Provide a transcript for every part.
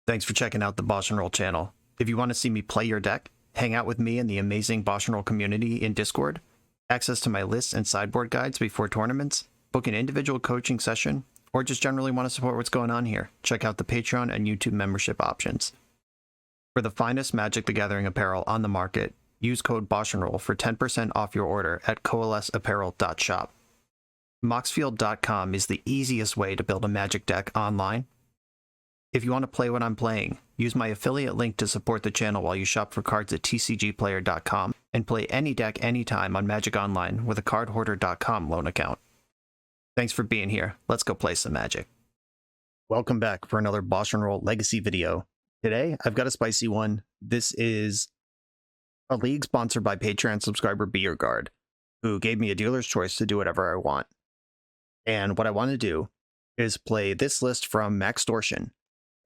Thanks for checking out the BoshNRoll channel. If you want to see me play your deck, hang out with me in the amazing BoshNRoll community in Discord, access to my lists and sideboard guides before tournaments, book an individual coaching session, or just generally want to support what's going on here, check out the Patreon and YouTube membership options. For the finest Magic the Gathering apparel on the market, use code BoshNRoll for 10% off your order at coalesceapparel.shop. Moxfield.com is the easiest way to build a Magic deck online. If you want to play what I'm playing, use my affiliate link to support the channel while you shop for cards at tcgplayer.com and play any deck anytime on Magic Online with a cardhoarder.com loan account. Thanks for being here. Let's go play some Magic. Welcome back for another BoshNRoll Legacy video. Today, I've got a spicy one. This is a league sponsored by Patreon subscriber BeYourGuard, who gave me a dealer's choice to do whatever I want. And what I want to do is play this list from Maxtortion.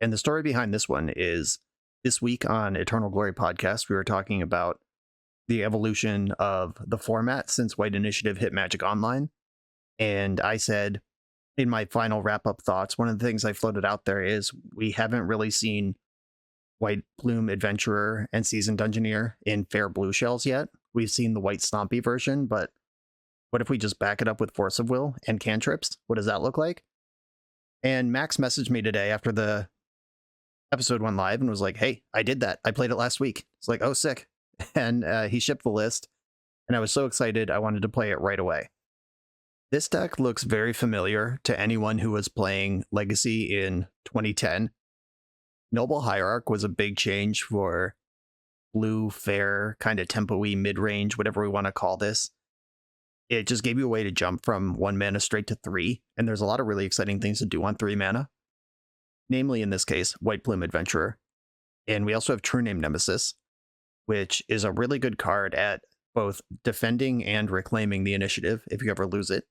And the story behind this one is this week on Eternal Glory podcast, we were talking about the evolution of the format since White Initiative hit Magic Online. And I said in my final wrap-up thoughts, one of the things I floated out there is we haven't really seen White Plume Adventurer and Seasoned Dungeoneer in fair blue shells yet. We've seen the White Stompy version, but what if we just back it up with Force of Will and cantrips? What does that look like? And Max messaged me today after the episode went live and was like, hey, I did that. I played it last week. It's like, oh, sick. And he shipped the list, and I was so excited I wanted to play it right away. This deck looks very familiar to anyone who was playing Legacy in 2010. Noble Hierarch was a big change for blue, fair, kind of tempo-y, mid-range, whatever we want to call this. It just gave you a way to jump from 1 mana straight to 3, and there's a lot of really exciting things to do on 3 mana. Namely, in this case, White Plume Adventurer. And we also have True Name Nemesis, which is a really good card at both defending and reclaiming the initiative if you ever lose it.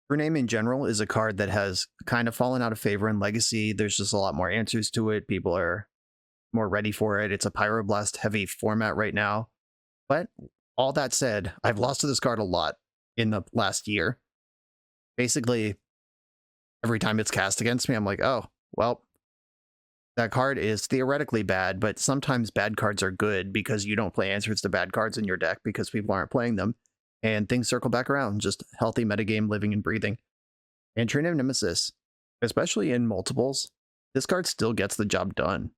True Name in general is a card that has kind of fallen out of favor in Legacy. There's just a lot more answers to it. People are more ready for it. It's a Pyroblast heavy format right now. But all that said, I've lost to this card a lot in the last year. Basically, every time it's cast against me, I'm like, oh, well, that card is theoretically bad, but sometimes bad cards are good because you don't play answers to bad cards in your deck because people aren't playing them, and things circle back around, just healthy metagame living and breathing. And True Name Nemesis, especially in multiples, this card still gets the job done.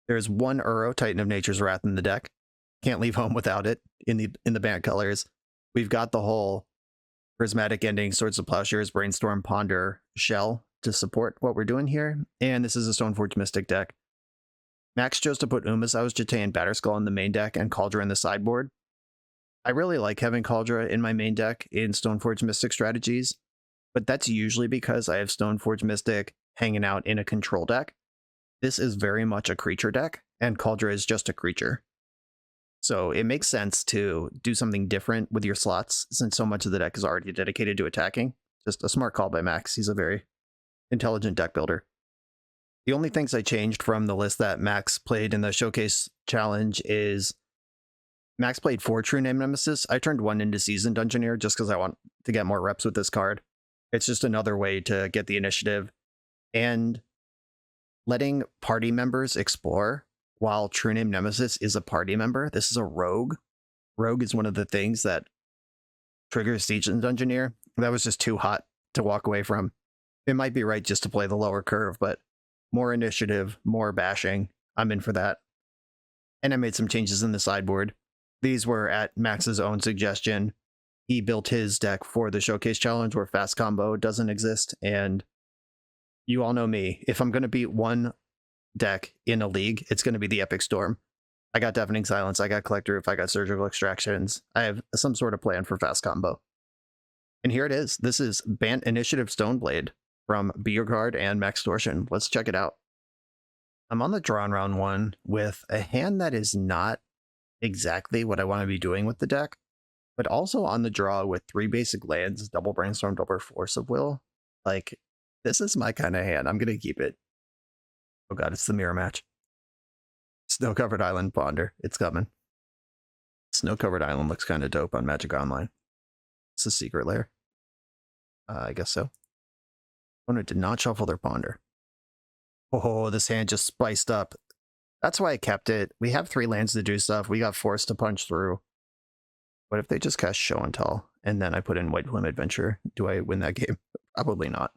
There's one Uro, Titan of Nature's Wrath in the deck. Can't leave home without it in the Bant colors. We've got the whole Prismatic Ending, Swords of Plowshares, Brainstorm, Ponder, Shell to support what we're doing here, and this is a Stoneforge Mystic deck. Max chose to put Umazao's Jete and Batterskull in the main deck and Kaldra in the sideboard. I really like having Kaldra in my main deck in Stoneforge Mystic strategies, but that's usually because I have Stoneforge Mystic hanging out in a control deck. This is very much a creature deck, and Kaldra is just a creature. So it makes sense to do something different with your slots since so much of the deck is already dedicated to attacking. Just a smart call by Max. He's a very intelligent deck builder. The only things I changed from the list that Max played in the Showcase Challenge is Max played 4 True Name Nemesis. I turned 1 into Seasoned Dungeoneer just because I want to get more reps with this card. It's just another way to get the initiative and letting party members explore while True Name Nemesis is a party member. This is a rogue. Rogue is one of the things that triggers Seasoned Dungeoneer. That was just too hot to walk away from. It might be right just to play the lower curve, but more initiative, more bashing. I'm in for that. And I made some changes in the sideboard. These were at Max's own suggestion. He built his deck for the Showcase Challenge where fast combo doesn't exist. And you all know me. If I'm going to beat one deck in a league, it's going to be the Epic Storm. I got Deafening Silence, I got Collector Roof, I got Surgical Extractions. I have some sort of plan for fast combo. And here it is. This is Bant Initiative Stoneblade from BeYourGuard and Maxtortion. Let's check it out. I'm on the draw in round 1 with a hand that is not exactly what I want to be doing with the deck, but also on the draw with 3 basic lands, double Brainstorm, double Force of Will. Like, this is my kind of hand. I'm going to keep it. Oh god, it's the mirror match. Snow-covered Island Ponder. It's coming. Snow-covered Island looks kind of dope on Magic Online. It's a secret lair. I guess so. Opponent did not shuffle their Ponder. Oh, this hand just spiced up. That's why I kept it. We have 3 lands to do stuff. We got forced to punch through. What if they just cast Show and Tell, and then I put in White Plume Adventure? Do I win that game? Probably not.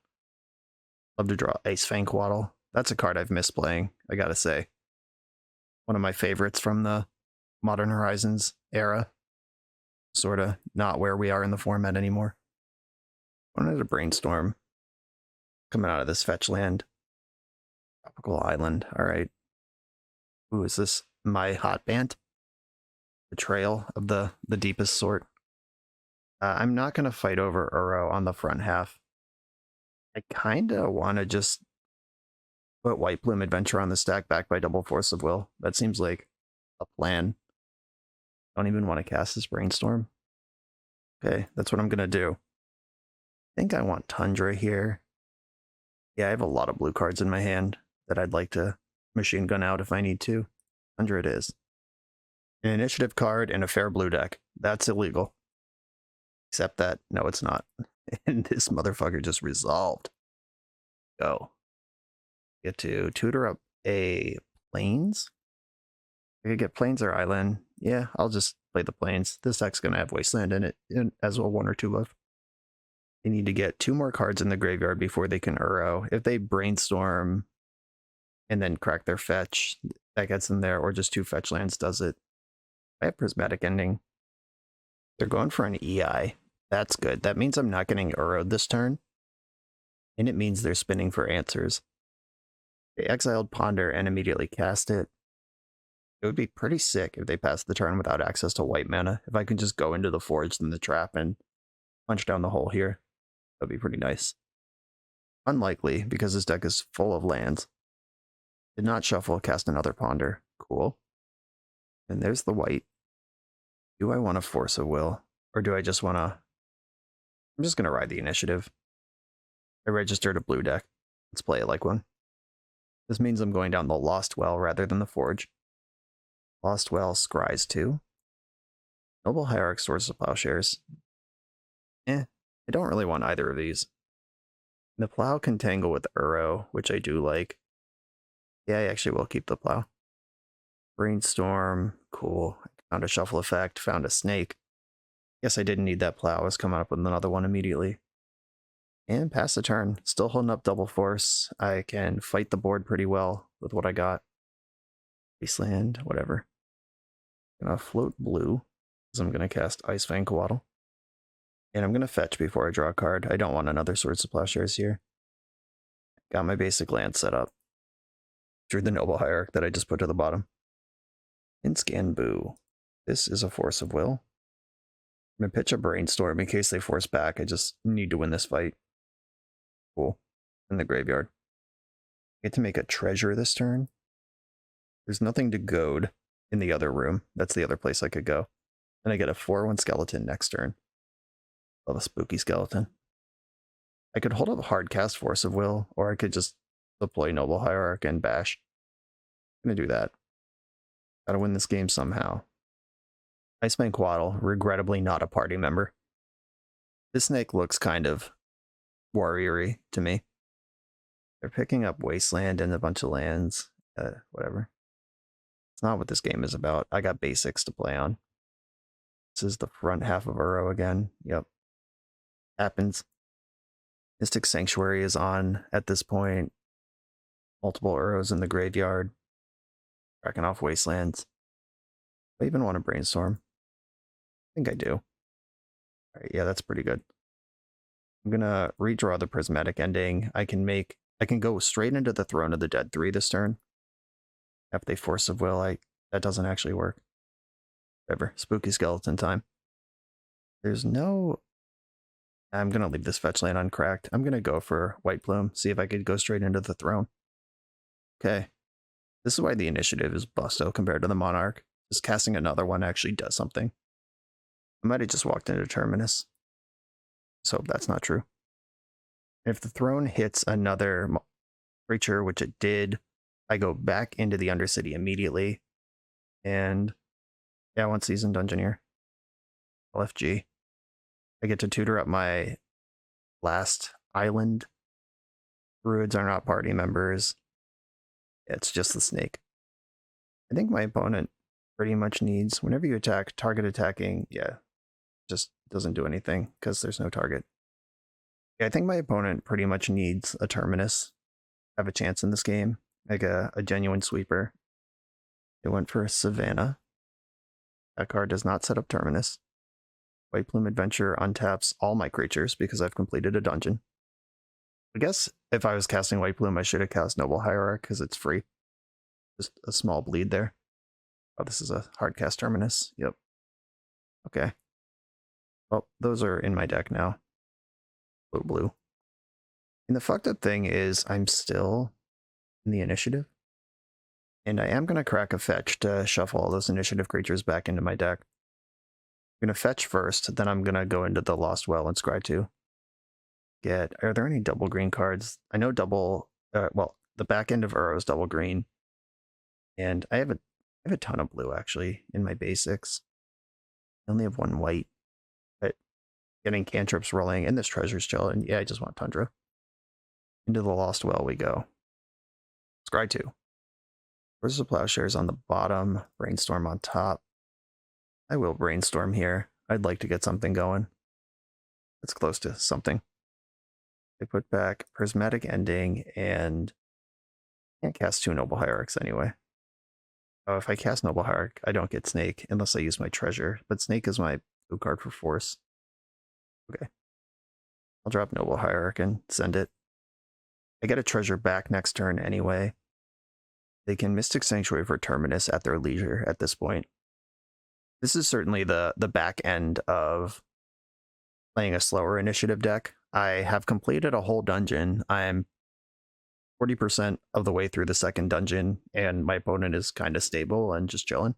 Love to draw Ice Fang Quaddle. That's a card I've missed playing, I gotta say. One of my favorites from the Modern Horizons era. Sorta not where we are in the format anymore. Wanted to brainstorm. Coming out of this fetch land. Tropical Island, alright. Ooh, is this my hot Bant? Betrayal of the deepest sort. I'm not going to fight over Uro on the front half. I kind of want to just put White Plume Adventure on the stack back by double Force of Will. That seems like a plan. Don't even want to cast this Brainstorm. Okay, that's what I'm going to do. I think I want Tundra here. Yeah, I have a lot of blue cards in my hand that I'd like to machine gun out if I need to. Tundra it is. An initiative card in a fair blue deck. That's illegal. Except that, no, it's not. And this motherfucker just resolved. Go. Get to tutor up a Plains. I could get Plains or Island. Yeah, I'll just play the Plains. This deck's going to have Wasteland in it, as well 1 or 2 of. They need to get 2 more cards in the graveyard before they can Uro. If they Brainstorm and then crack their fetch, that gets them there, or just 2 fetch lands does it. I have Prismatic Ending. They're going for an EI. That's good. That means I'm not getting Uro'd this turn. And it means they're spinning for answers. They exiled Ponder and immediately cast it. It would be pretty sick if they passed the turn without access to white mana. If I can just go into the Forge and the Trap and punch down the hole here. That'd be pretty nice. Unlikely, because this deck is full of lands. Did not shuffle, cast another Ponder. Cool. And there's the white. Do I want a Force of Will? Or do I just want to... I'm just going to ride the initiative. I registered a blue deck. Let's play it like one. This means I'm going down the Lost Well rather than the Forge. Lost Well, Scries 2. Noble Hierarch, Swords of Plowshares. I don't really want either of these. The Plow can tangle with Uro, which I do like. Yeah, I actually will keep the Plow. Brainstorm, cool. Found a shuffle effect, found a snake. Guess I didn't need that Plow. I was coming up with another one immediately. And pass the turn. Still holding up double force. I can fight the board pretty well with what I got. Wasteland, whatever. Gonna float blue, because I'm gonna cast Ice Fang Coatl. And I'm gonna fetch before I draw a card. I don't want another Swords of Plowshares here. Got my basic land set up. Drew the Noble Hierarch that I just put to the bottom. Inscan Boo. This is a Force of Will. I'm gonna pitch a Brainstorm in case they force back. I just need to win this fight. Cool. In the graveyard. I get to make a treasure this turn. There's nothing to goad in the other room. That's the other place I could go. And I get a 4/1 skeleton next turn. Love a spooky skeleton. I could hold up a hard cast Force of Will, or I could just deploy Noble Hierarch and bash. I'm gonna do that. Gotta win this game somehow. Iceman Quaddle, regrettably not a party member. This snake looks kind of warrior-y to me. They're picking up Wasteland and a bunch of lands. Whatever. It's not what this game is about. I got basics to play on. This is the front half of Uro again. Yep. Happens. Mystic Sanctuary is on at this point. Multiple Uros in the graveyard. Cracking off Wastelands. Do I even want to Brainstorm? I think I do. Alright, yeah, that's pretty good. I'm gonna redraw the Prismatic Ending. I can go straight into the Throne of the Dead 3 this turn. If they Force of Will, that doesn't actually work. Whatever. Spooky Skeleton time. There's no... I'm gonna leave this fetch land uncracked. I'm gonna go for White Plume, see if I could go straight into the Throne. Okay. This is why the initiative is busto compared to the Monarch. Just casting another one actually does something. I might have just walked into Terminus. Just hope that's not true. If the Throne hits another creature, which it did, I go back into the Undercity immediately. And yeah, I want Seasoned Dungeoneer. LFG. I get to tutor up my last island. Druids are not party members. It's just the snake. I think my opponent pretty much needs, whenever you attack, target attacking, yeah, just doesn't do anything because there's no target. Yeah, I think my opponent pretty much needs a Terminus to have a chance in this game, like a genuine sweeper. They went for a Savannah. That card does not set up Terminus. White Plume Adventure untaps all my creatures because I've completed a dungeon. I guess if I was casting White Plume, I should have cast Noble Hierarch because it's free. Just a small bleed there. Oh, this is a hard cast Terminus. Yep. Okay. Well, those are in my deck now. Blue. And the fucked up thing is I'm still in the initiative. And I am going to crack a fetch to shuffle all those initiative creatures back into my deck. I'm going to fetch first, then I'm going to go into the Lost Well and scry 2. Are there any double green cards? I know well, the back end of Uro is double green. And I have a ton of blue, actually, in my basics. I only have one white. But getting cantrips rolling, and this treasure's chill, and yeah, I just want Tundra. Into the Lost Well we go. Scry 2. Where's the Plowshares on the bottom? Brainstorm on top. I will brainstorm here. I'd like to get something going. It's close to something. I put back Prismatic Ending, and I can't cast 2 Noble Hierarchs anyway. Oh, if I cast Noble Hierarch, I don't get Snake unless I use my treasure. But Snake is my blue card for force. Okay. I'll drop Noble Hierarch and send it. I get a treasure back next turn anyway. They can Mystic Sanctuary for Terminus at their leisure at this point. This is certainly the back end of playing a slower initiative deck. I have completed a whole dungeon. I'm 40% of the way through the second dungeon, and my opponent is kind of stable and just chilling.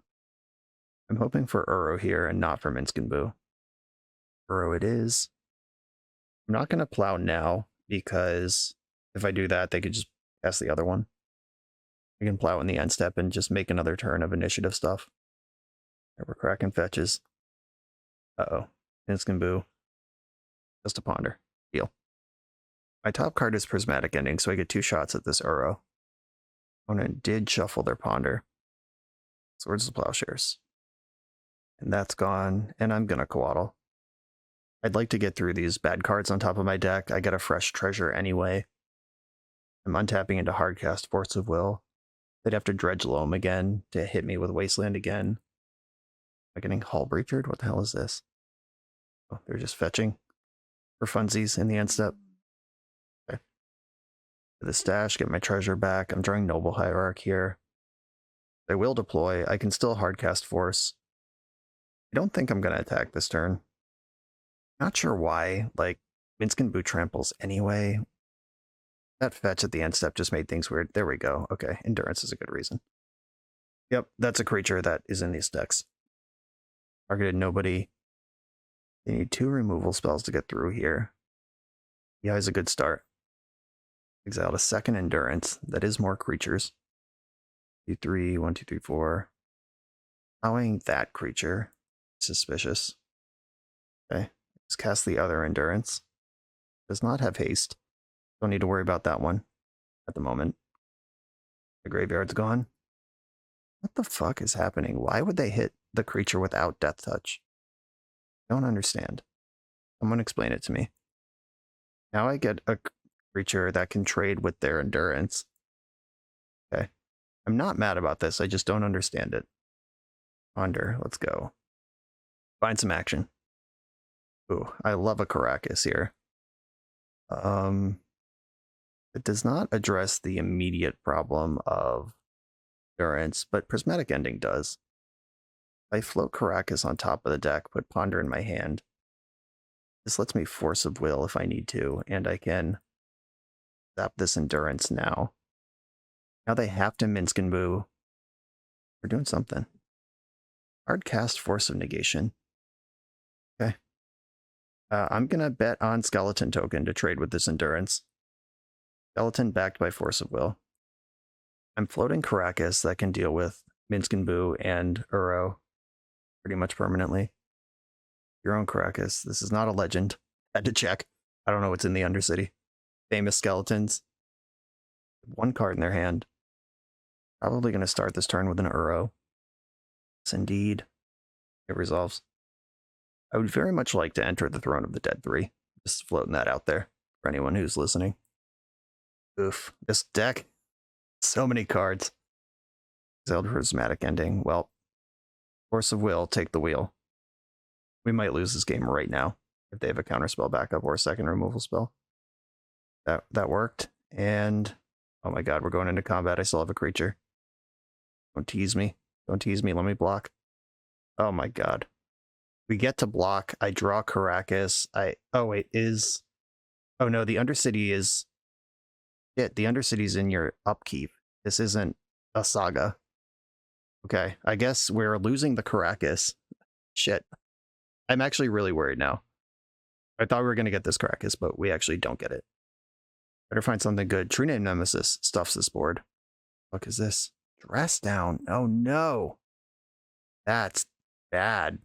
I'm hoping for Uro here and not for Minsc and Boo. Uro it is. I'm not going to plow now, because if I do that, they could just pass the other one. I can plow in the end step and just make another turn of initiative stuff. There, we're cracking fetches. Uh-oh. Minsc and Boo. Just a ponder. Deal. My top card is Prismatic Ending, so I get 2 shots at this Uro. Opponent did shuffle their ponder. Swords of Plowshares. And that's gone, and I'm gonna Coatl. I'd like to get through these bad cards on top of my deck. I get a fresh treasure anyway. I'm untapping into Hardcast Force of Will. They'd have to Dredge Loam again to hit me with Wasteland again. Am I getting Hull Breachered? What the hell is this? Oh, they're just fetching for funsies in the end step. Okay. The stash, get my treasure back. I'm drawing Noble Hierarch here. I will deploy. I can still Hardcast Force. I don't think I'm going to attack this turn. Not sure why. Like, Minsc and Boo tramples anyway. That fetch at the end step just made things weird. There we go. Okay, Endurance is a good reason. Yep, that's a creature that is in these decks. Targeted nobody. They need 2 removal spells to get through here. Yeah, is a good start. Exiled a second Endurance. That is more creatures. 2, 3, 1, 2, 3, 4. Allowing that creature. Suspicious. Okay, let's cast the other Endurance. Does not have haste. Don't need to worry about that one at the moment. The graveyard's gone. What the fuck is happening? Why would they hit the creature without Death Touch? I don't understand. Someone explain it to me. Now I get a creature that can trade with their Endurance. Okay. I'm not mad about this. I just don't understand it. Ponder. Let's go. Find some action. Ooh, I love a Caracas here. It does not address the immediate problem of Endurance, but Prismatic Ending does. I float Caracas on top of the deck, put Ponder in my hand. This lets me Force of Will if I need to, and I can zap this Endurance now. Now they have to Minsc and Boo. We're doing something. Hard cast Force of Negation. Okay. I'm going to bet on Skeleton Token to trade with this Endurance. Skeleton backed by Force of Will. I'm floating Caracas that can deal with Minsc and Boo and Uro pretty much permanently. Your own Caracas. This is not a legend. Had to check. I don't know what's in the Undercity. Famous skeletons. 1 card in their hand. Probably going to start this turn with an Uro. Yes, indeed. It resolves. I would very much like to enter the Throne of the Dead 3. Just floating that out there for anyone who's listening. Oof. This deck. So many cards. Exiled Prismatic Ending. Well, Force of Will, take the wheel. We might lose this game right now if they have a counterspell backup or a second removal spell. That worked. And oh my god, we're going into combat. I still have a creature. Don't tease me. Don't tease me. Let me block. Oh my god. We get to block. I draw Caracas. Oh wait, oh no, the Undercity is the Undercity's in your upkeep. This isn't a saga. Okay, I guess we're losing the Caracas. Shit. I'm actually really worried now. I thought we were going to get this Caracas, but we actually don't get it. Better find something good. True Name Nemesis stuffs this board. What is this? Dress Down. Oh no. That's bad.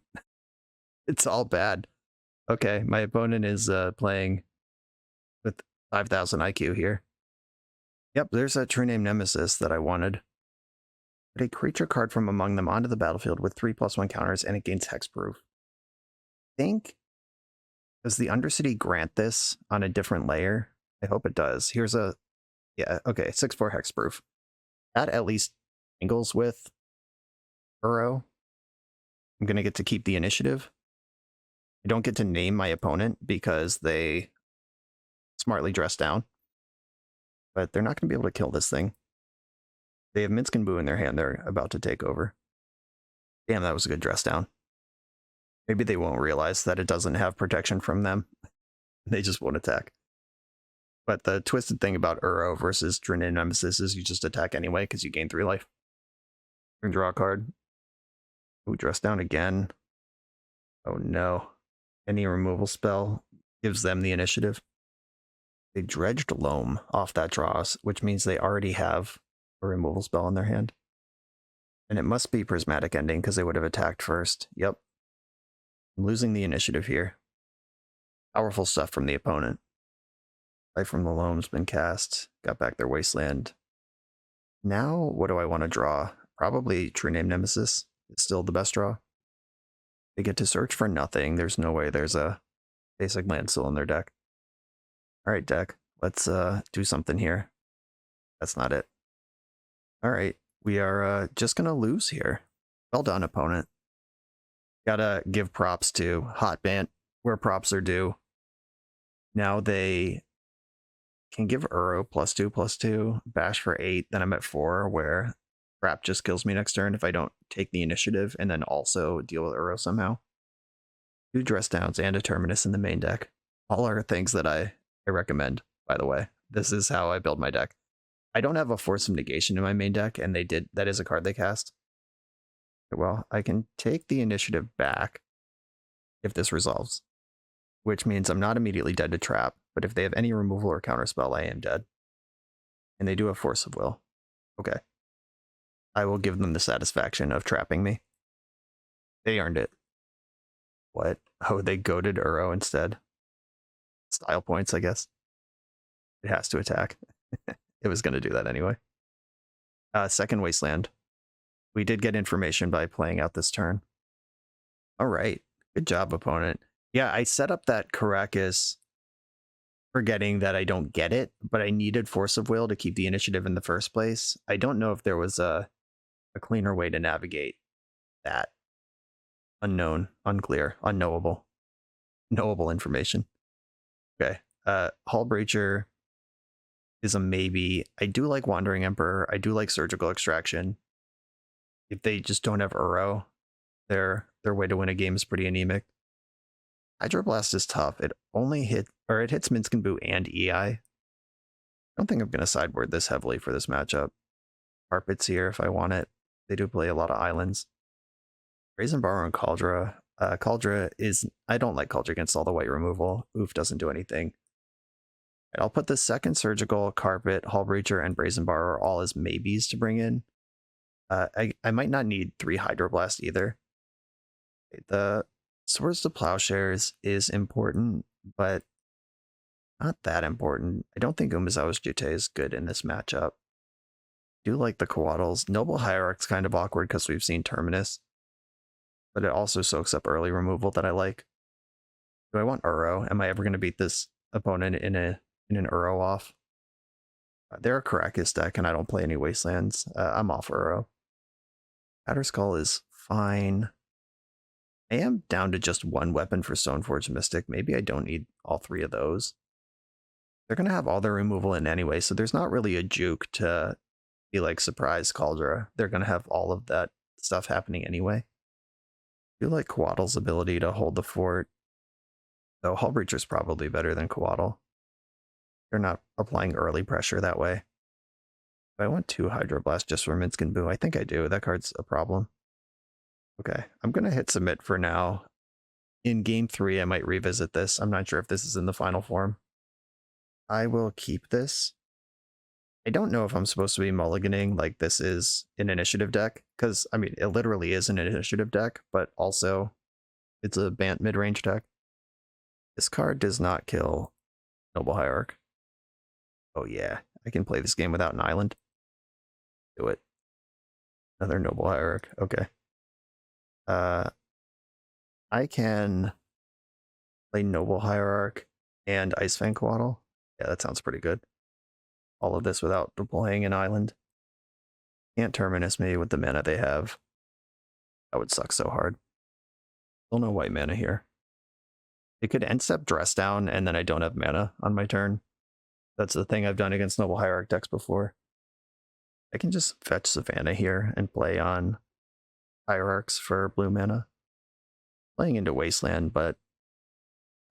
It's all bad. Okay, my opponent is playing with 5,000 IQ here. Yep, there's that True Name Nemesis that I wanted. Put a creature card from among them onto the battlefield with 3/1 counters, and it gains hexproof. I think, does the Undercity grant this on a different layer? I hope it does. Here's a, yeah, okay, 6/4 hexproof. That at least angles with Uro. I'm going to get to keep the initiative. I don't get to name my opponent because they smartly dress down. But they're not going to be able to kill this thing. They have Minsc and Boo in their hand. They're about to take over. Damn, that was a good dress down. Maybe they won't realize that it doesn't have protection from them. They just won't attack. But the twisted thing about Uro versus True Name Nemesis is you just attack anyway because you gain 3 life. You can draw a card. Ooh, dress down again. Oh no. Any removal spell gives them the initiative. They dredged Loam off that draws, which means they already have a removal spell in their hand. And it must be Prismatic Ending because they would have attacked first. Yep. I'm losing the initiative here. Powerful stuff from the opponent. Life from the Loam's been cast. Got back their Wasteland. Now, what do I want to draw? Probably True Name Nemesis is still the best draw. They get to search for nothing. There's no way there's a basic land still in their deck. Alright, deck. Let's do something here. That's not it. Alright, we are just gonna lose here. Well done, opponent. Gotta give props to Hot Bant, where props are due. Now they can give Uro +2/+2, bash for 8, then I'm at 4, where Trap just kills me next turn if I don't take the initiative and then also deal with Uro somehow. 2 dress downs and a Terminus in the main deck. All are things that I recommend, by the way. This is how I build my deck. I don't have a Force of Negation in my main deck, and that is a card they cast. Well, I can take the initiative back if this resolves, which means I'm not immediately dead to Trap, but if they have any removal or counterspell, I am dead. And they do have Force of Will. Okay. I will give them the satisfaction of trapping me. They earned it. What? Oh, they goaded Uro instead. Style points, I guess. It has to attack. It was going to do that anyway. Second Wasteland. We did get information by playing out this turn. All right. Good job, opponent. Yeah, I set up that Caracas forgetting that I don't get it, but I needed Force of Will to keep the initiative in the first place. I don't know if there was a cleaner way to navigate that. Unknown, unclear, unknowable. Knowable information. Okay. Hull Breacher is a maybe. I do like Wandering Emperor. I do like Surgical Extraction. If they just don't have Uro, their way to win a game is pretty anemic. Hydroblast is tough. It hits Minsc and Boo and EI. I don't think I'm going to sideboard this heavily for this matchup. Carpet's here if I want it. They do play a lot of islands. Brazen Borrow and Cauldra. Cauldra is... I don't like Cauldra against all the white removal. Oof doesn't do anything. And I'll put the second Surgical, Carpet, Hull Breacher, and Brazen Borrower all as maybes to bring in. I might not need 3 Hydroblast either. The Swords to Plowshares is important, but not that important. I don't think Umezawa's Jitte is good in this matchup. Do like the Coatls. Noble Hierarch's kind of awkward because we've seen Terminus, but it also soaks up early removal that I like. Do I want Uro? Am I ever going to beat this opponent in an Uro off? They're a Caracas deck, and I don't play any Wastelands. I'm off Uro. Batterskull is fine. I am down to just one weapon for Stoneforge Mystic. Maybe I don't need all three of those. They're going to have all their removal in anyway, so there's not really a juke to be like surprise Cauldra. They're going to have all of that stuff happening anyway. I do like Coatl's ability to hold the fort, though Hullbreacher's probably better than Coatl. They're not applying early pressure that way. If I want 2 Hydroblast just for Minsc and Boo, I think I do. That card's a problem. Okay, I'm going to hit submit for now. In game 3, I might revisit this. I'm not sure if this is in the final form. I will keep this. I don't know if I'm supposed to be mulliganing like this is an initiative deck, because, I mean, it literally is an initiative deck, but also it's a Bant mid-range deck. This card does not kill Noble Hierarch. Oh yeah, I can play this game without an island. Do it. Another Noble Hierarch. Okay. I can play Noble Hierarch and Icefang Coatl. Yeah, that sounds pretty good. All of this without deploying an island. Can't Terminus me with the mana they have. That would suck so hard. Still no white mana here. It could end step dress down and then I don't have mana on my turn. That's the thing I've done against Noble Hierarch decks before. I can just fetch Savannah here and play on Hierarchs for blue mana. Playing into Wasteland, but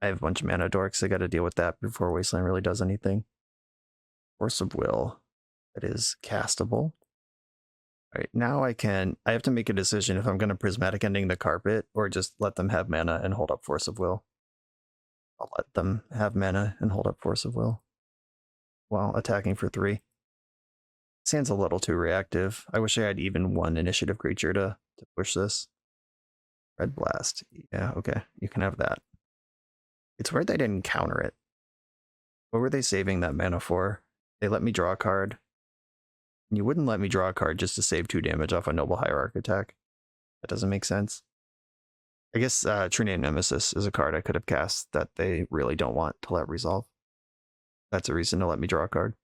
I have a bunch of mana dorks. I got to deal with that before Wasteland really does anything. Force of Will. That is castable. Alright, now I have to make a decision if I'm going to Prismatic Ending the Carpet or just let them have mana and hold up Force of Will. I'll let them have mana and hold up Force of Will while attacking for 3. Sand's a little too reactive. I wish I had even one initiative creature to push this. Red Blast. Yeah, okay. You can have that. It's weird they didn't counter it. What were they saving that mana for? They let me draw a card. And you wouldn't let me draw a card just to save 2 damage off a Noble Hierarch attack. That doesn't make sense. I guess True Name Nemesis is a card I could have cast that they really don't want to let resolve. That's a reason to let me draw a card.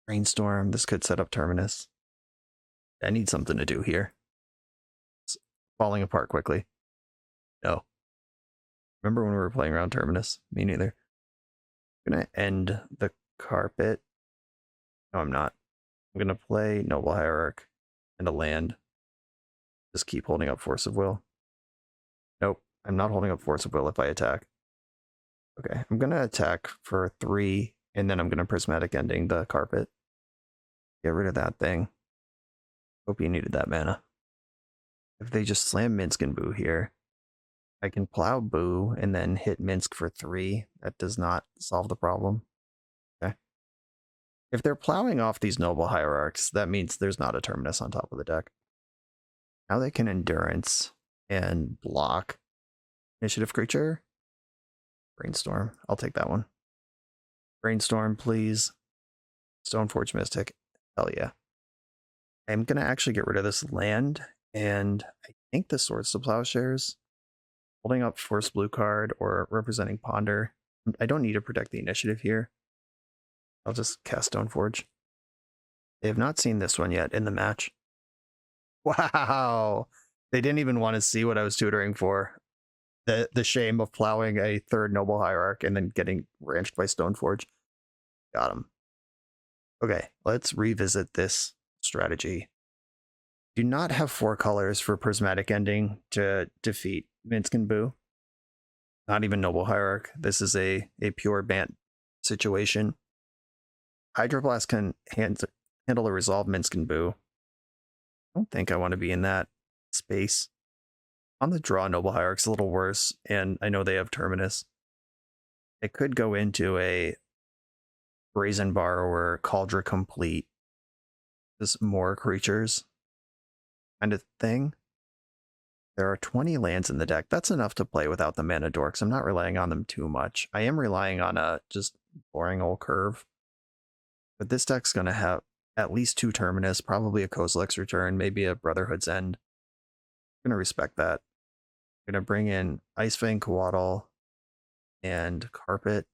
Brainstorm. This could set up Terminus. I need something to do here. It's falling apart quickly. No. Remember when we were playing around Terminus? Me neither. I'm going to end the carpet. No, I'm not. I'm going to play Noble Hierarch and a land. Just keep holding up Force of Will. Nope, I'm not holding up Force of Will if I attack. Okay, I'm going to attack for 3, and then I'm going to Prismatic Ending the carpet. Get rid of that thing. Hope you needed that mana. If they just slam Minsc and Boo here, I can plow Boo and then hit Minsc for 3. That does not solve the problem. Okay. If they're plowing off these Noble Hierarchs, that means there's not a Terminus on top of the deck. Now they can Endurance and block initiative creature. Brainstorm. I'll take that one. Brainstorm, please. Stoneforge Mystic. Hell yeah. I'm going to actually get rid of this land, and I think the Swords to Plowshares. Holding up Force Blue card or representing Ponder. I don't need to protect the initiative here. I'll just cast Stoneforge. They have not seen this one yet in the match. Wow! They didn't even want to see what I was tutoring for. The shame of plowing a 3rd Noble Hierarch and then getting ranched by Stoneforge. Got him. Okay, let's revisit this strategy. Do not have 4 colors for Prismatic Ending to defeat Minsc and Boo. Not even Noble Hierarch. This is a pure Bant situation. Hydroblast can handle a resolve Minsc and Boo. I don't think I want to be in that space. On the draw, Noble Hierarch's a little worse, and I know they have Terminus. It could go into a Brazen Borrower, Cauldra Complete, just more creatures kind of thing. There are 20 lands in the deck. That's enough to play without the mana dorks. I'm not relying on them too much. I am relying on a just boring old curve. But this deck's going to have at least 2 Terminus, probably a Kozilek's Return, maybe a Brotherhood's End. I'm gonna respect that. I'm gonna bring in Icefang Coatl and Carpet.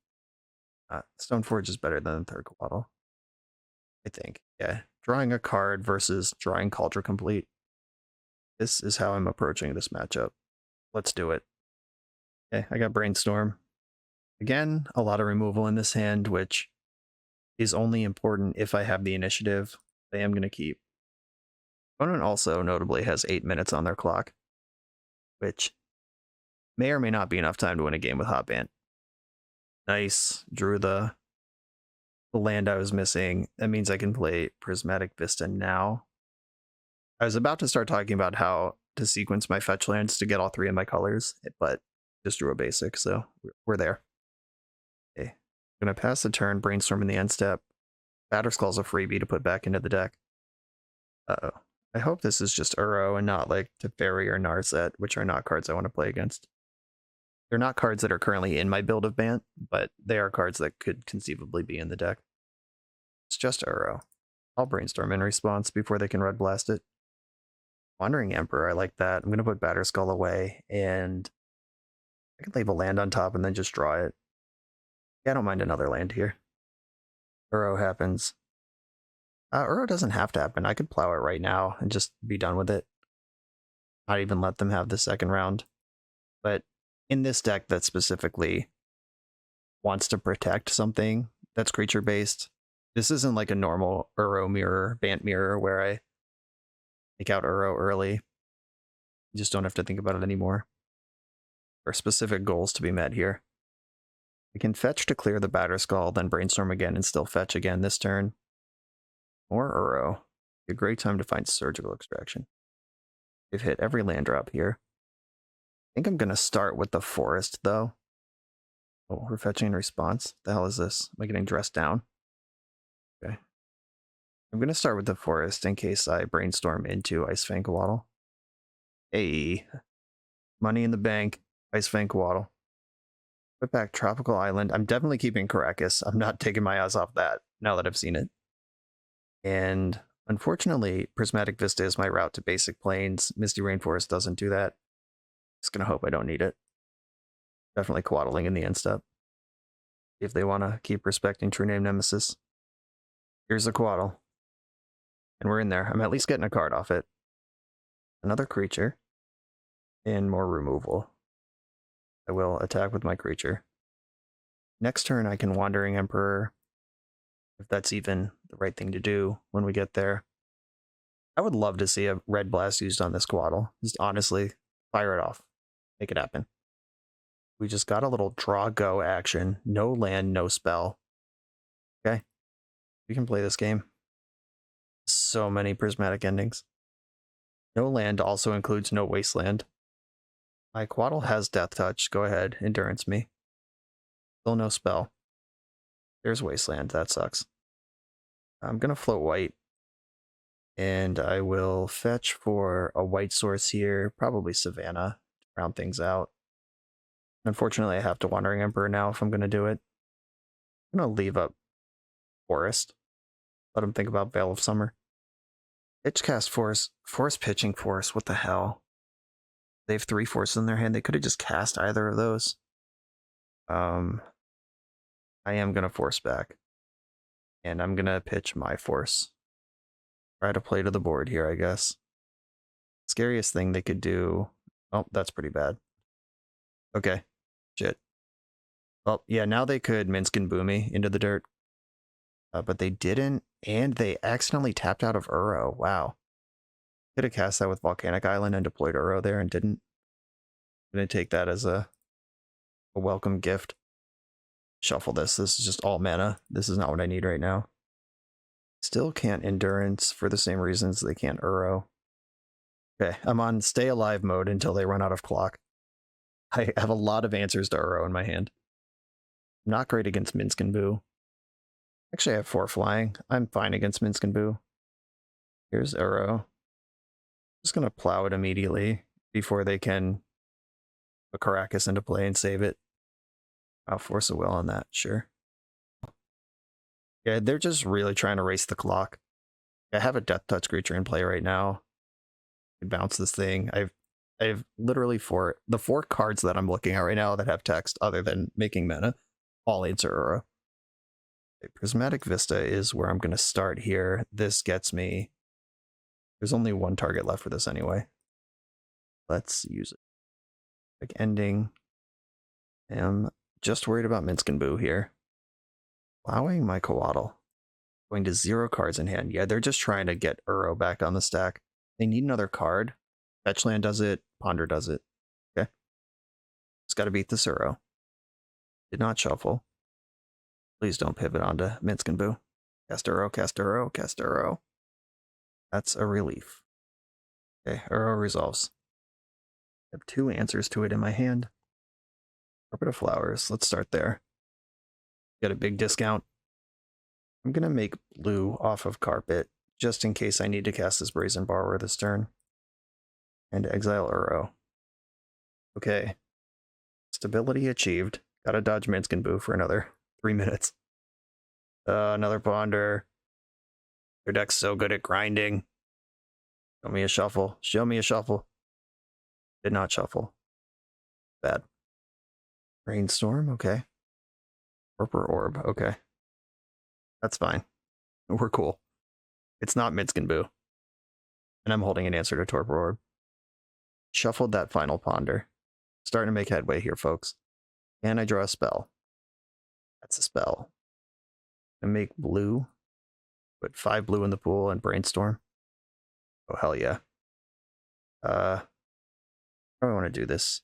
Stoneforge is better than the third Coatl, I think. Yeah, drawing a card versus drawing Cauldron Complete. This is how I'm approaching this matchup. Let's do it. Okay, I got Brainstorm. Again, a lot of removal in this hand, which is only important if I have the initiative. I am going to keep. Opponent also notably has 8 minutes on their clock, which may or may not be enough time to win a game with Hot Bant. Nice. Drew the land I was missing. That means I can play Prismatic Vista now. I was about to start talking about how to sequence my fetch lands to get all 3 of my colors, but just drew a basic, so we're there. Okay. I'm going to pass the turn, Brainstorm in the end step. Batterskull's a freebie to put back into the deck. Uh-oh. I hope this is just Uro and not like Teferi or Narset, which are not cards I want to play against. They're not cards that are currently in my build of Bant, but they are cards that could conceivably be in the deck. It's just Uro. I'll Brainstorm in response before they can Red Blast it. Wandering Emperor, I like that. I'm going to put Batterskull away, and I can leave a land on top and then just draw it. Yeah, I don't mind another land here. Uro happens. Uro doesn't have to happen. I could plow it right now and just be done with it. Not even let them have the second round. But in this deck that specifically wants to protect something that's creature-based, this isn't like a normal Uro mirror, Bant mirror, where I take out Uro early. You just don't have to think about it anymore. There are specific goals to be met here. We can fetch to clear the Batterskull, then Brainstorm again and still fetch again this turn. More Uro. A great time to find Surgical Extraction. We've hit every land drop here. I think I'm going to start with the Forest, though. Oh, we're fetching in response. The hell is this? Am I getting dressed down? Okay. I'm going to start with the Forest in case I Brainstorm into Icefang Coatl. Hey. Money in the bank. Icefang Coatl. Put back Tropical Island. I'm definitely keeping Caracas. I'm not taking my eyes off that now that I've seen it. And unfortunately, Prismatic Vista is my route to basic planes. Misty Rainforest doesn't do that. Just gonna hope I don't need it. Definitely Coatling in the end step. If they want to keep respecting True Name Nemesis. Here's a Coatl. And we're in there. I'm at least getting a card off it. Another creature. And more removal. I will attack with my creature. Next turn I can Wandering Emperor. If that's even the right thing to do when we get there. I would love to see a Red Blast used on this Coatl. Just honestly, fire it off. Make it happen. We just got a little draw go action. No land, no spell. Okay. We can play this game. So many prismatic endings. No land also includes no wasteland. My Coatl has Death Touch. Go ahead, Endurance me. Still no spell. There's wasteland. That sucks. I'm going to float white. And I will fetch for a white source here. Probably Savannah to round things out. Unfortunately, I have to Wandering Emperor now if I'm going to do it. I'm going to leave up Forest. Let him think about Veil of Summer. Pitch cast Force. Force pitching Force. What the hell? They have 3 forces in their hand. They could have just cast either of those. I am going to Force back. And I'm going to pitch my Force. Try to play to the board here, I guess. Scariest thing they could do... Oh, that's pretty bad. Okay. Shit. Well, yeah, now they could Minsk and Boomy into the dirt. But they didn't, and they accidentally tapped out of Uro. Wow. Could have cast that with Volcanic Island and deployed Uro there and didn't. I'm going to take that as a welcome gift. Shuffle this. This is just all mana. This is not what I need right now. Still can't Endurance for the same reasons they can't Uro. Okay, I'm on Stay Alive mode until they run out of clock. I have a lot of answers to Uro in my hand. I'm not great against Minsk and Boo. Actually, I have 4 flying. I'm fine against Minsk and Boo. Here's Uro. Just going to plow it immediately before they can put Caracas into play and save it. I'll force a will on that, sure. Yeah, they're just really trying to race the clock. I have a Death Touch creature in play right now. I bounce this thing. I've literally the four cards that I'm looking at right now that have text other than making mana, all answer Uro. Prismatic Vista is where I'm going to start here. This gets me... There's only one target left for this anyway. Let's use it. Like ending. I'm just worried about Minsk and Boo here. Allowing my Coatl. Going to 0 cards in hand. Yeah, they're just trying to get Uro back on the stack. They need another card. Fetchland does it. Ponder does it. Okay. Just got to beat this Uro. Did not shuffle. Please don't pivot onto Minsk and Boo. Cast Uro, cast Uro, cast Uro. That's a relief. Okay, Uro resolves. I have 2 answers to it in my hand. Carpet of Flowers. Let's start there. Get a big discount. I'm going to make blue off of Carpet, just in case I need to cast this Brazen Borrower this turn. And exile Uro. Okay. Stability achieved. Gotta dodge Minsk and Boo for another 3 minutes. Another Ponder. Your deck's so good at grinding. Show me a shuffle. Show me a shuffle. Did not shuffle. Bad. Brainstorm, okay. Torpor Orb, okay. That's fine. We're cool. It's not Minsk and Boo. And I'm holding an answer to Torpor Orb. Shuffled that final Ponder. Starting to make headway here, folks. And I draw a spell. That's a spell. I make blue. Put 5 blue in the pool and Brainstorm. Oh, hell yeah. How do I want to do this?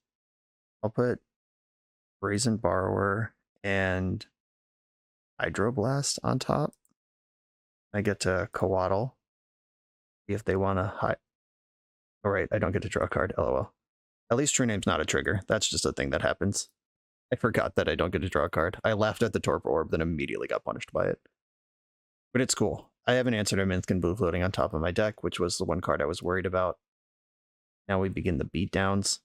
I'll put Brazen Borrower and Hydroblast on top. I get to Coatl. See if they want to hide. Oh, right, I don't get to draw a card. LOL. At least True Name's not a trigger. That's just a thing that happens. I forgot that I don't get to draw a card. I laughed at the Torpor Orb, then immediately got punished by it. But it's cool. I have an answer to Minsk and Boo floating on top of my deck, which was the one card I was worried about. Now we begin the beatdowns.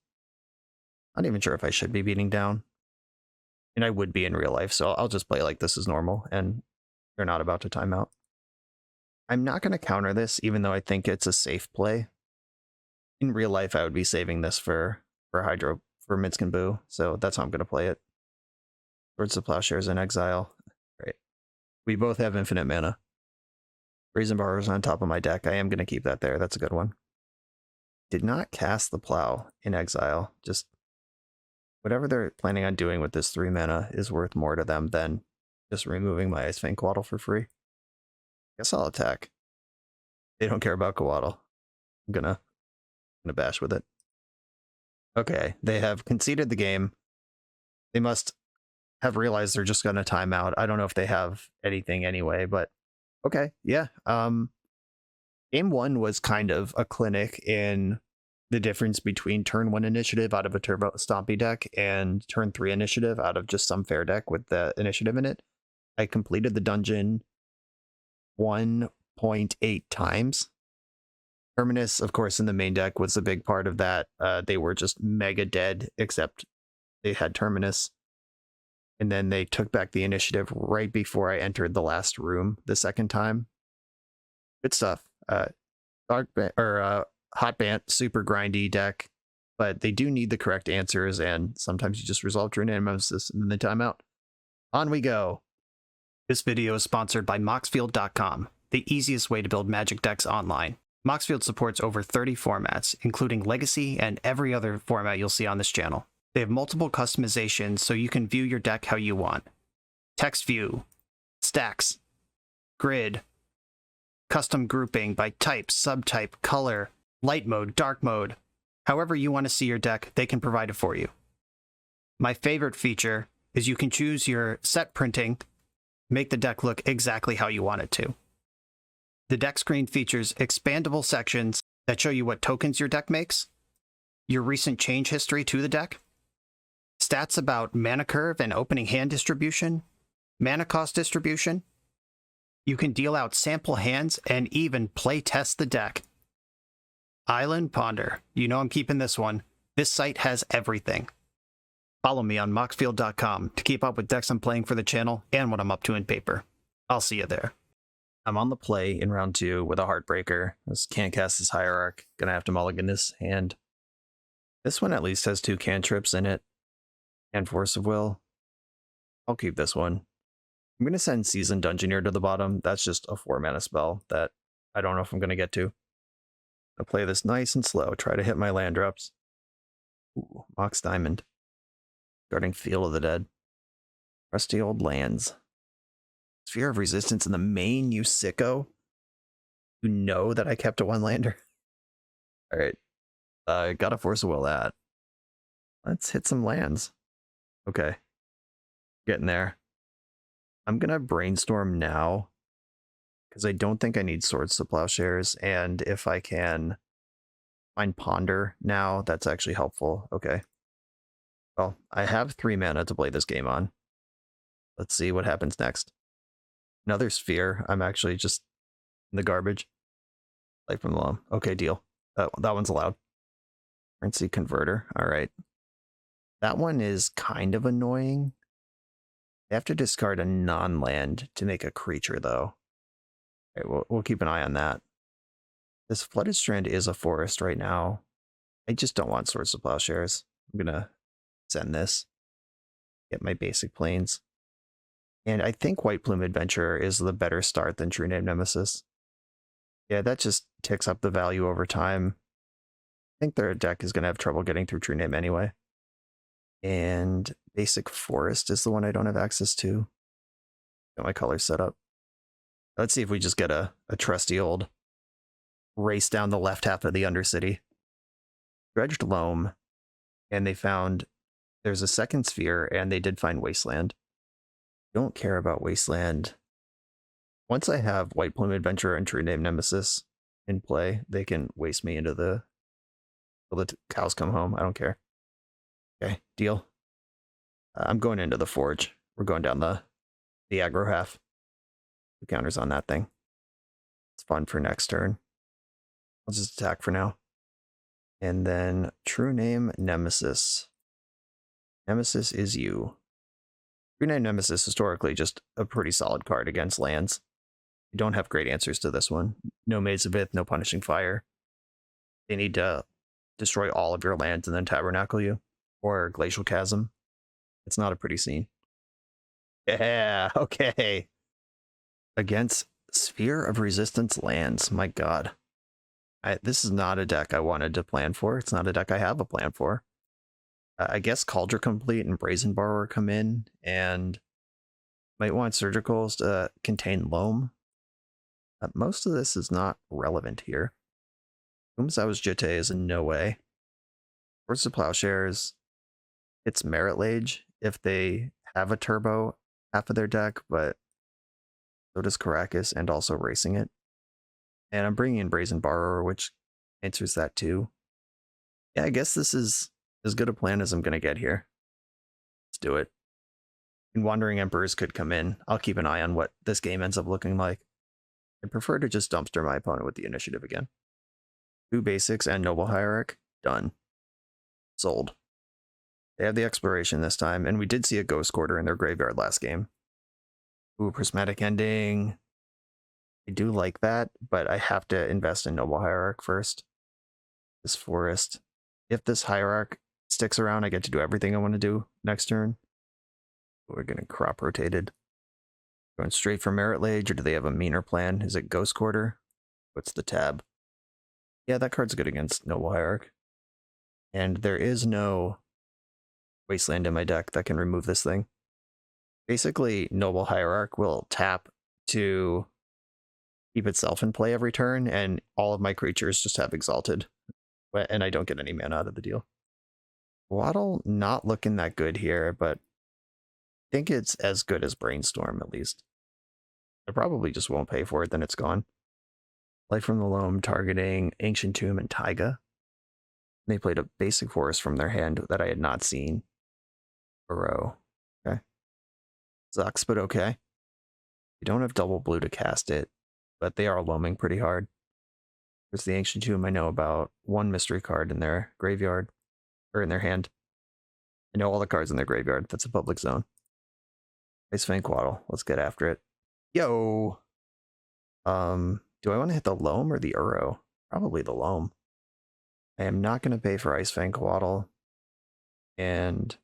Not even sure if I should be beating down. And I would be in real life, so I'll just play like this is normal, and they're not about to time out. I'm not going to counter this, even though I think it's a safe play. In real life, I would be saving this for Minsk and Boo, so that's how I'm going to play it. Swords of Plowshares in exile. Right. We both have infinite mana. Brazen Borrower's on top of my deck. I am going to keep that there. That's a good one. Did not cast the Plow in exile. Just whatever they're planning on doing with this 3 mana is worth more to them than just removing my Icefang Coatl for free. Guess I'll attack. They don't care about Coatl. I'm gonna bash with it. Okay, they have conceded the game. They must have realized they're just gonna time out. I don't know if they have anything anyway, but okay, yeah. Game 1 was kind of a clinic in the difference between turn 1 initiative out of a Turbo Stompy deck and turn 3 initiative out of just some fair deck with the initiative in it. I completed the dungeon 1.8 times. Terminus, of course, in the main deck was a big part of that. They were just mega dead, except they had Terminus. And then they took back the initiative right before I entered the last room the second time. Good stuff. Hot Bant, super grindy deck, but they do need the correct answers, and sometimes you just resolve True Nemesis and then they time out. On we go. This video is sponsored by Moxfield.com, the easiest way to build Magic decks online. Moxfield supports over 30 formats, including Legacy and every other format you'll see on this channel. They have multiple customizations so you can view your deck how you want. Text view, stacks, grid, custom grouping by type, subtype, color, light mode, dark mode. However you want to see your deck, they can provide it for you. My favorite feature is you can choose your set printing, make the deck look exactly how you want it to. The deck screen features expandable sections that show you what tokens your deck makes, your recent change history to the deck, stats about mana curve and opening hand distribution, mana cost distribution. You can deal out sample hands and even play test the deck. Island Ponder. You know I'm keeping this one. This site has everything. Follow me on Moxfield.com to keep up with decks I'm playing for the channel and what I'm up to in paper. I'll see you there. I'm on the play in round 2 with a Heartbreaker. This can't cast this Hierarch. Gonna have to mulligan this hand. This one at least has 2 cantrips in it and Force of Will. I'll keep this one. I'm gonna send Seasoned Dungeoneer to the bottom. That's just a 4-mana spell that I don't know if I'm gonna get to. I'll play this nice and slow. Try to hit my land drops. Ooh, Mox Diamond. Guarding Field of the Dead. Rusty Old Lands. Sphere of Resistance in the main, you sicko. You know that I kept a 1-lander. Alright. Gotta Force of Will that. Let's hit some lands. Okay. Getting there. I'm gonna brainstorm now, because I don't think I need Swords to Plowshares, and if I can find Ponder now, that's actually helpful. Okay. Well, I have 3 mana to play this game on. Let's see what happens next. Another Sphere. I'm actually just in the garbage. Light from the Loam. Okay, deal. That one's allowed. Currency Converter. All right. That one is kind of annoying. I have to discard a non-land to make a creature, though. All right, we'll keep an eye on that. This Flooded Strand is a forest right now. I just don't want Swords to Plowshares. I'm going to send this. Get my basic planes. And I think White Plume Adventurer is the better start than True Name Nemesis. Yeah, that just ticks up the value over time. I think their deck is going to have trouble getting through True Name anyway. And Basic Forest is the one I don't have access to. Got my colors set up. Let's see if we just get a trusty old race down the left half of the Undercity. Dredged Loam, and they found there's a second sphere, and they did find Wasteland. Don't care about Wasteland. Once I have White Plume Adventurer and True Name Nemesis in play, they can waste me into the till the cows come home. I don't care. Okay, deal. I'm going into the Forge. We're going down the aggro half. 2 counters on that thing. It's fun for next turn. I'll just attack for now. And then True Name Nemesis. Nemesis is you. True Name Nemesis, historically, just a pretty solid card against lands. You don't have great answers to this one. No Maze of Ith, no Punishing Fire. They need to destroy all of your lands and then Tabernacle you. Or Glacial Chasm. It's not a pretty scene. Yeah, okay. Against Sphere of Resistance lands. My god. This is not a deck I wanted to plan for. It's not a deck I have a plan for. I guess Cauldron Complete and Brazen Borrower come in, and might want Surgicals to contain Loam. Most of this is not relevant here. Umzao's Jitte is in no way. Swords to Plowshares, it's Merit Lage if they have a turbo half of their deck, but so does Karakas and also Racing it. And I'm bringing in Brazen Borrower, which answers that too. Yeah, I guess this is as good a plan as I'm going to get here. Let's do it. And Wandering Emperors could come in. I'll keep an eye on what this game ends up looking like. I prefer to just dumpster my opponent with the initiative again. 2 basics and Noble Hierarch. Done. Sold. They have the Exploration this time, and we did see a Ghost Quarter in their graveyard last game. Ooh, Prismatic Ending. I do like that, but I have to invest in Noble Hierarch first. This Forest. If this Hierarch sticks around, I get to do everything I want to do next turn. We're getting crop rotated. Going straight for Merit Lage, or do they have a meaner plan? Is it Ghost Quarter? What's the tab? Yeah, that card's good against Noble Hierarch. And there is no Wasteland in my deck that can remove this thing. Basically, Noble Hierarch will tap to keep itself in play every turn, and all of my creatures just have Exalted. And I don't get any mana out of the deal. Waddle, not looking that good here, but I think it's as good as Brainstorm, at least. I probably just won't pay for it, then it's gone. Light from the Loam, targeting Ancient Tomb and Taiga. They played a basic forest from their hand that I had not seen. A row. Okay. Sucks, but okay. You don't have double blue to cast it, but they are loaming pretty hard. There's the Ancient Tomb I know about. 1 mystery card in their graveyard, or in their hand. I know all the cards in their graveyard. That's a public zone. Ice Fang Quaddle. Let's get after it. Yo! Do I want to hit the Loam or the Uro? Probably the Loam. I am not going to pay for Ice Fang Coatl, and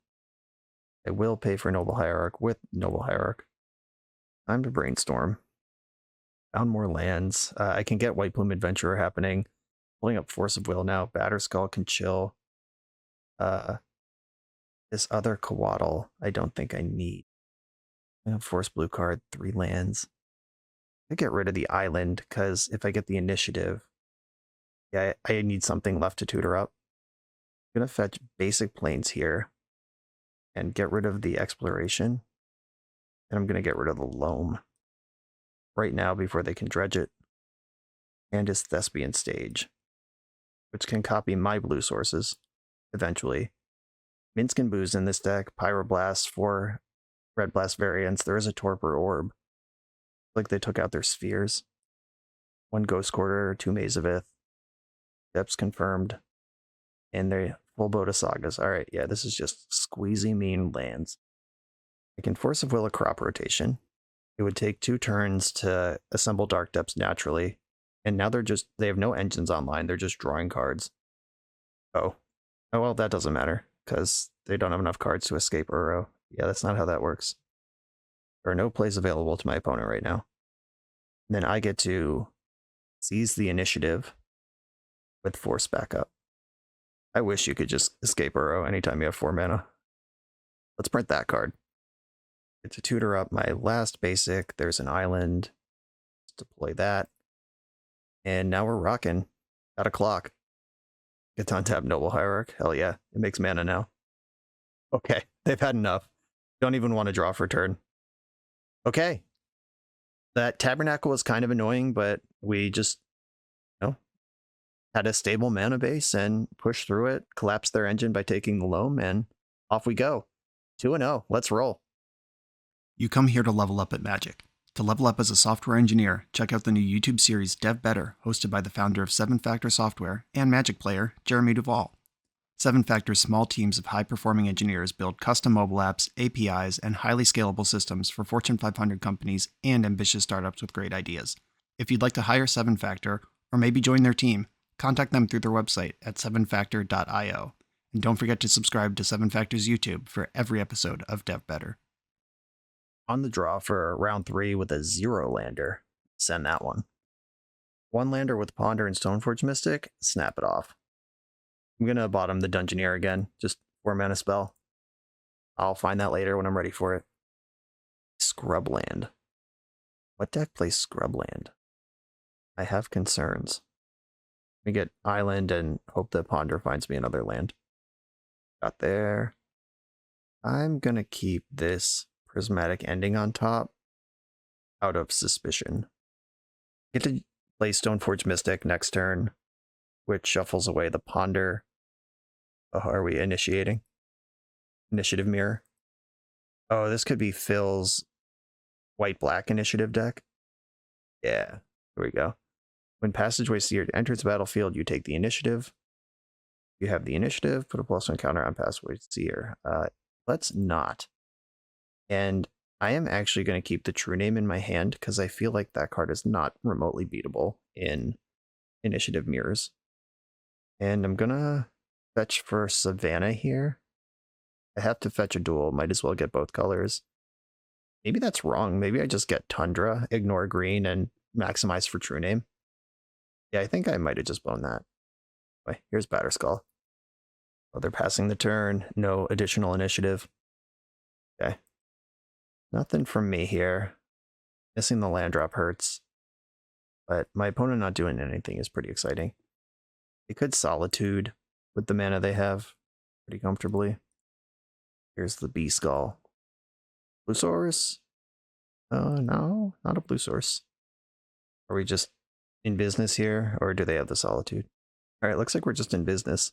I will pay for Noble Hierarch with Noble Hierarch. Time to brainstorm. Found more lands. I can get White Plume Adventurer happening. Pulling up Force of Will now. Batterskull can chill. This other Coatl, I don't think I need. I have Force Blue card, 3 lands. I get rid of the island, because if I get the initiative, yeah, I need something left to tutor up. I'm going to fetch basic planes here and get rid of the exploration. And I'm going to get rid of the loam right now before they can dredge it. And his Thespian Stage, which can copy my blue sources eventually. Minsc and Booze in this deck, Pyroblast for Red Blast variants. There is a Torpor Orb. Like they took out their spheres. 1 Ghost Quarter, 2 Maze of Ith. Depths confirmed. And they full boat of sagas. Alright, yeah, this is just squeezy mean lands. I can Force of Will a crop rotation. It would take 2 turns to assemble Dark Depths naturally. And now they have no engines online, they're just drawing cards. Oh. Oh well, that doesn't matter, because they don't have enough cards to escape Uro. Yeah, that's not how that works. There are no plays available to my opponent right now. And then I get to seize the initiative with Force backup. I wish you could just escape Uro anytime you have 4 mana. Let's print that card. Get to tutor up my last basic. There's an island. Let's deploy that. And now we're rocking. Got a clock. Get to untap Noble Hierarch. Hell yeah. It makes mana now. Okay. They've had enough. Don't even want to draw for turn. Okay. That Tabernacle was kind of annoying, but we just, had a stable mana base and pushed through it, collapsed their engine by taking the loam, and off we go. 2-0. Let's roll. You come here to level up at Magic. To level up as a software engineer, check out the new YouTube series Dev Better, hosted by the founder of 7 Factor Software and Magic player, Jeremy Duvall. 7 Factor's small teams of high-performing engineers build custom mobile apps, APIs, and highly scalable systems for Fortune 500 companies and ambitious startups with great ideas. If you'd like to hire 7 Factor, or maybe join their team, contact them through their website at 7factor.io. And don't forget to subscribe to 7 Factor's YouTube for every episode of Dev Better. On the draw for round 3 with a 0 lander. Send that one. 1 lander with Ponder and Stoneforge Mystic. Snap it off. I'm going to bottom the Dungeoneer again. Just 4 mana spell. I'll find that later when I'm ready for it. Scrubland. What deck plays Scrubland? I have concerns. We get Island and hope that Ponder finds me another land. Got there. I'm going to keep this Prismatic Ending on top out of suspicion. Get to play Stoneforge Mystic next turn, which shuffles away the Ponder. Oh, are we initiating? Initiative Mirror. Oh, this could be Phil's white-black initiative deck. Yeah, here we go. When Passageway Seer enters the battlefield, you take the initiative. You have the initiative, put a +1 counter on Passageway Seer. Let's not. And I am actually going to keep the True Name in my hand because I feel like that card is not remotely beatable in Initiative Mirrors. And I'm going to fetch for Savannah here. I have to fetch a duel. Might as well get both colors. Maybe that's wrong. Maybe I just get Tundra, ignore green, and maximize for True Name. Yeah, I think I might have just blown that. Wait, here's Batterskull. Oh, they're passing the turn. No additional initiative. Okay. Nothing from me here. Missing the land drop hurts. But my opponent not doing anything is pretty exciting. They could Solitude with the mana they have pretty comfortably. Here's the B-Skull. Blue Source? No, not a Blue Source. Are we just in business here, or do they have the Solitude? Alright, looks like we're just in business.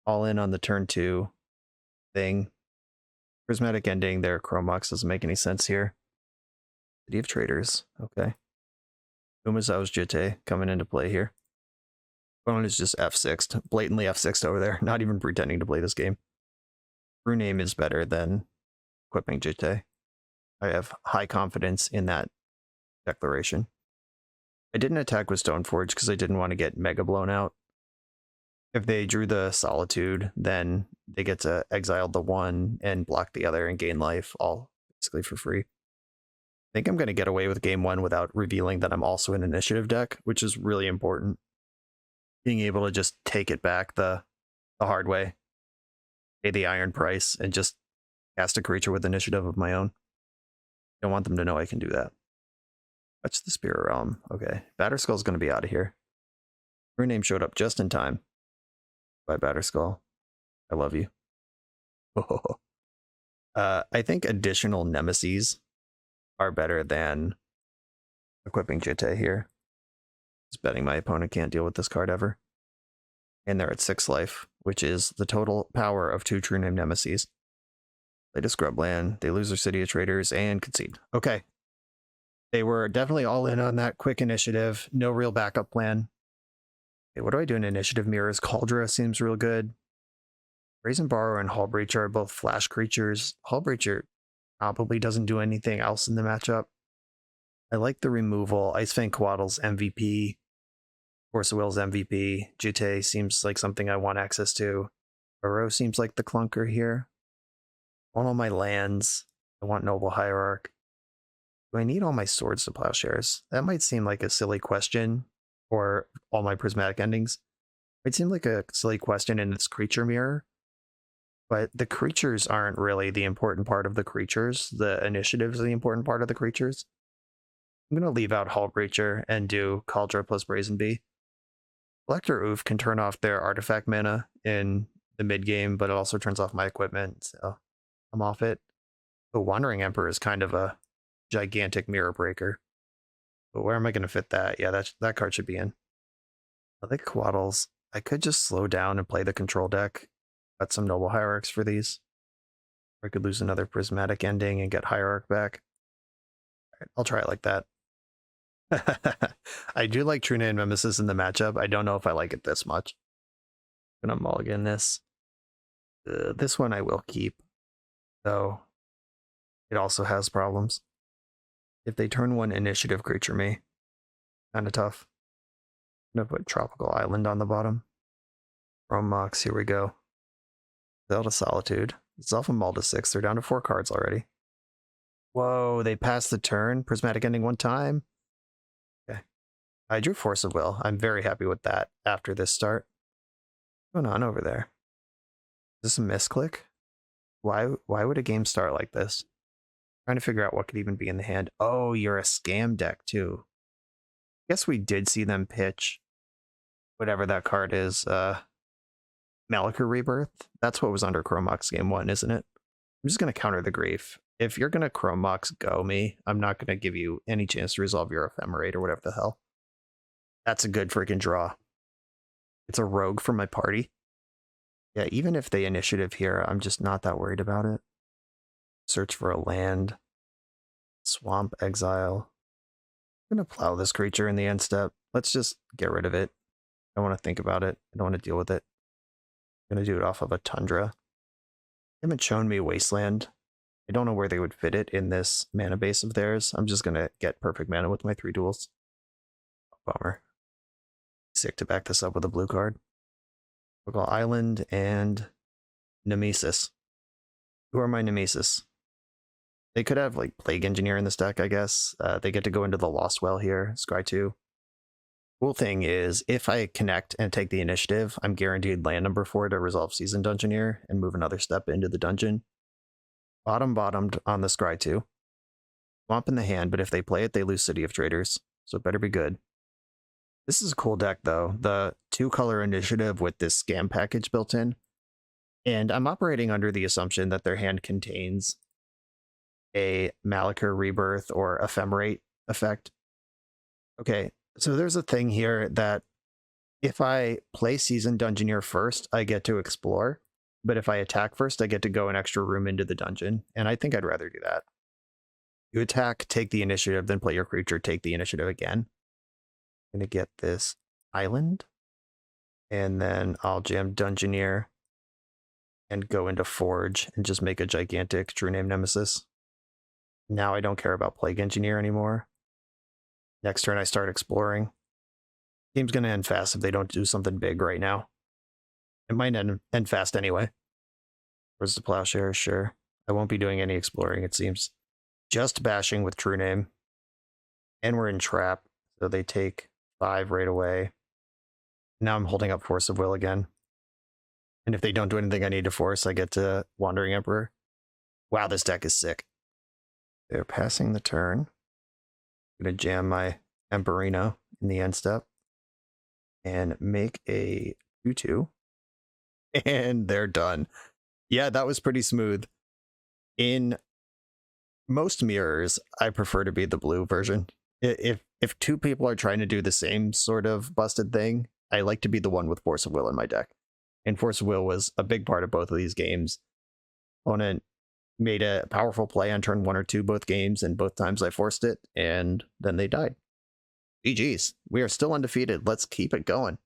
All in on the turn 2 thing. Prismatic Ending, their Chromux doesn't make any sense here. City of Traders, okay. Umazao's Jitte coming into play here. Opponent is just F6'd, blatantly F6'd over there, not even pretending to play this game. True Name is better than equipping Jitte. I have high confidence in that declaration. I didn't attack with Stoneforge because I didn't want to get mega blown out. If they drew the Solitude, then they get to exile the one and block the other and gain life, all basically for free. I think I'm going to get away with game one without revealing that I'm also an initiative deck, which is really important. Being able to just take it back the hard way, pay the iron price, and just cast a creature with initiative of my own. Don't want them to know I can do that. Touch the Spirit Realm. Okay, Batterskull's going to be out of here. Her name showed up just in time. By Batterskull. I love you. I think additional Nemesis are better than equipping Jitte here. Just betting my opponent can't deal with this card ever. And they're at 6 life, which is the total power of 2 True Name Nemesis. They just scrub land, they lose their City of Traders, and concede. Okay. They were definitely all in on that quick initiative. No real backup plan. Okay, what do I do in initiative mirrors? Cauldra seems real good. Brazen Borrower and Hullbreacher are both flash creatures. Hullbreacher probably doesn't do anything else in the matchup. I like the removal. Icefang Coatl's MVP. Force of Will's MVP. Jitte seems like something I want access to. Burrow seems like the clunker here. I want all my lands. I want Noble Hierarch. Do I need all my swords to plowshares? That might seem like a silly question. Or all my prismatic endings. It seemed like a silly question in its creature mirror, but the creatures aren't really the important part of the creatures. The initiatives are the important part of the creatures. I'm going to leave out Hullbreacher and do Cauldra plus Brazen Bee. Collector Oof can turn off their artifact mana in the mid game, but it also turns off my equipment, so I'm off it. The Wandering Emperor is kind of a gigantic mirror breaker. But where am I going to fit that? Yeah, that card should be in. I like Coatls. I could just slow down and play the control deck. Got some Noble Hierarchs for these. Or I could lose another Prismatic Ending and get Hierarch back. All right, I'll try it like that. I do like True Name Nemesis in the matchup. I don't know if I like it this much. I'm going to mulligan this. This one I will keep, though it also has problems. If they turn one initiative creature me, kind of tough. I'm going to put Tropical Island on the bottom. Chrome Mox, here we go. Zelda Solitude. It's off a Mull to 6. They're down to 4 cards already. Whoa, they passed the turn. Prismatic Ending one time. Okay. I drew Force of Will. I'm very happy with that after this start. What's going on over there? Is this a misclick? Why would a game start like this? Trying to figure out what could even be in the hand. Oh, you're a scam deck too. Guess we did see them pitch whatever that card is. Malachor Rebirth. That's what was under Chrome Mox game 1, isn't it? I'm just going to counter the grief. If you're going to Chrome Mox go me, I'm not going to give you any chance to resolve your Ephemerate or whatever the hell. That's a good freaking draw. It's a rogue from my party. Yeah, even if they initiative here, I'm just not that worried about it. Search for a land. Swamp exile. I'm going to plow this creature in the end step. Let's just get rid of it. I don't want to think about it. I don't want to deal with it. I'm going to do it off of a Tundra. They haven't shown me Wasteland. I don't know where they would fit it in this mana base of theirs. I'm just going to get perfect mana with my 3 duels. Bummer. Sick to back this up with a blue card. We'll go Island and Nemesis. Who are my Nemesis? They could have like Plague Engineer in this deck, I guess. They get to go into the Lost Well here, Scry 2. Cool thing is, if I connect and take the initiative, I'm guaranteed land number 4 to resolve Seasoned Dungeoneer and move another step into the dungeon. Bottomed on the Scry 2. Swamp in the hand, but if they play it, they lose City of Traders, so it better be good. This is a cool deck, though. The 2-color initiative with this scam package built in. And I'm operating under the assumption that their hand contains a Malachor Rebirth or Ephemerate effect. Okay, so there's a thing here that if I play Seasoned Dungeoneer first, I get to explore. But if I attack first, I get to go an extra room into the dungeon. And I think I'd rather do that. You attack, take the initiative, then play your creature, take the initiative again. I'm going to get this Island. And then I'll jam Dungeoneer and go into Forge and just make a gigantic True Name Nemesis. Now I don't care about Plague Engineer anymore. Next turn I start exploring. Game's gonna end fast if they don't do something big right now. It might end fast anyway. Where's the plowshare? Sure. I won't be doing any exploring, it seems. Just bashing with True Name. And we're in trap, so they take 5 right away. Now I'm holding up Force of Will again. And if they don't do anything I need to force, I get to Wandering Emperor. Wow, this deck is sick. They're passing the turn. I'm going to jam my Emperino in the end step. And make a 2-2. And they're done. Yeah, that was pretty smooth. In most mirrors, I prefer to be the blue version. If two people are trying to do the same sort of busted thing, I like to be the one with Force of Will in my deck. And Force of Will was a big part of both of these games. Opponent made a powerful play on turn 1 or 2 both games, and both times I forced it, and then they died. GG's. We are still undefeated. Let's keep it going.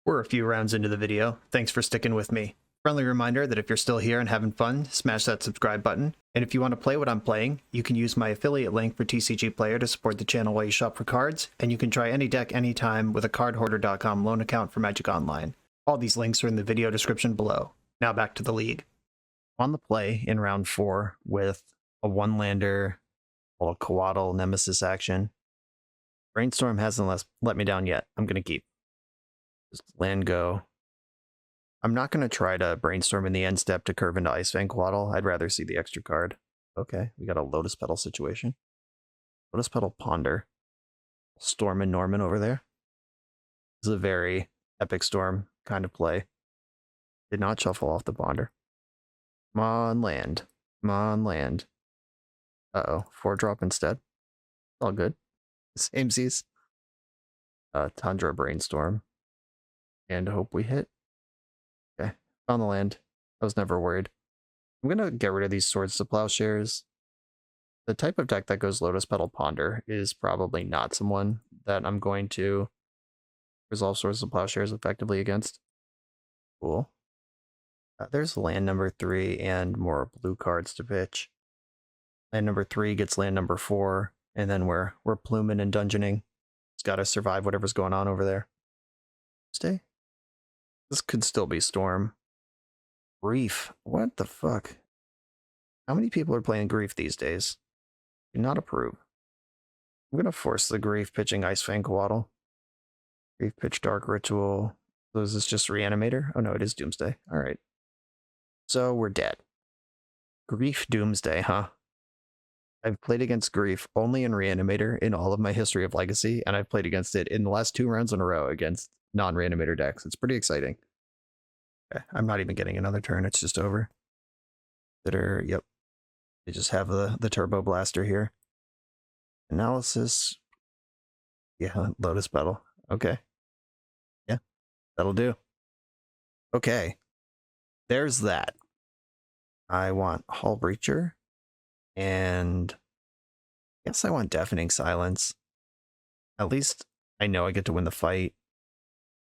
We're a few rounds into the video. Thanks for sticking with me. Friendly reminder that if you're still here and having fun, smash that subscribe button. And if you want to play what I'm playing, you can use my affiliate link for TCG Player to support the channel while you shop for cards, and you can try any deck anytime with a cardhoarder.com loan account for Magic Online. All these links are in the video description below. Now back to the league. On the play in round 4 with a 1-lander, a Coatl Nemesis action. Brainstorm hasn't let me down yet. I'm going to keep. Just land go. I'm not going to try to Brainstorm in the end step to curve into Icefang Coatl. I'd rather see the extra card. Okay, we got a Lotus Petal situation. Lotus Petal Ponder. Storm and Norman over there. This is a very Epic Storm kind of play. Did not shuffle off the Ponder. Come on, land. Come on, land. Uh-oh, 4-drop instead. All good. Same seas. Tundra Brainstorm. And hope we hit. Okay, found the land. I was never worried. I'm going to get rid of these Swords to Plowshares. The type of deck that goes Lotus Petal Ponder is probably not someone that I'm going to resolve Swords to Plowshares effectively against. Cool. There's land number 3 and more blue cards to pitch. Land number 3 gets land number 4, and then we're pluming and dungeoning. It's got to survive whatever's going on over there. Stay. This could still be Storm. Grief. What the fuck? How many people are playing Grief these days? Do not approve. I'm going to force the Grief pitching Icefang Coatl. Grief pitch Dark Ritual. So is this just Reanimator? Oh no, it is Doomsday. Alright. So we're dead. Grief Doomsday, huh? I've played against Grief only in Reanimator in all of my history of Legacy, and I've played against it in the last 2 rounds in a row against non-Reanimator decks. It's pretty exciting. Okay, I'm not even getting another turn, it's just over. Yep. They just have the Turbo Blaster here. Analysis. Yeah, Lotus Petal. Okay. Yeah, that'll do. Okay. There's that. I want Hull Breacher. And I guess I want Deafening Silence. At least I know I get to win the fight.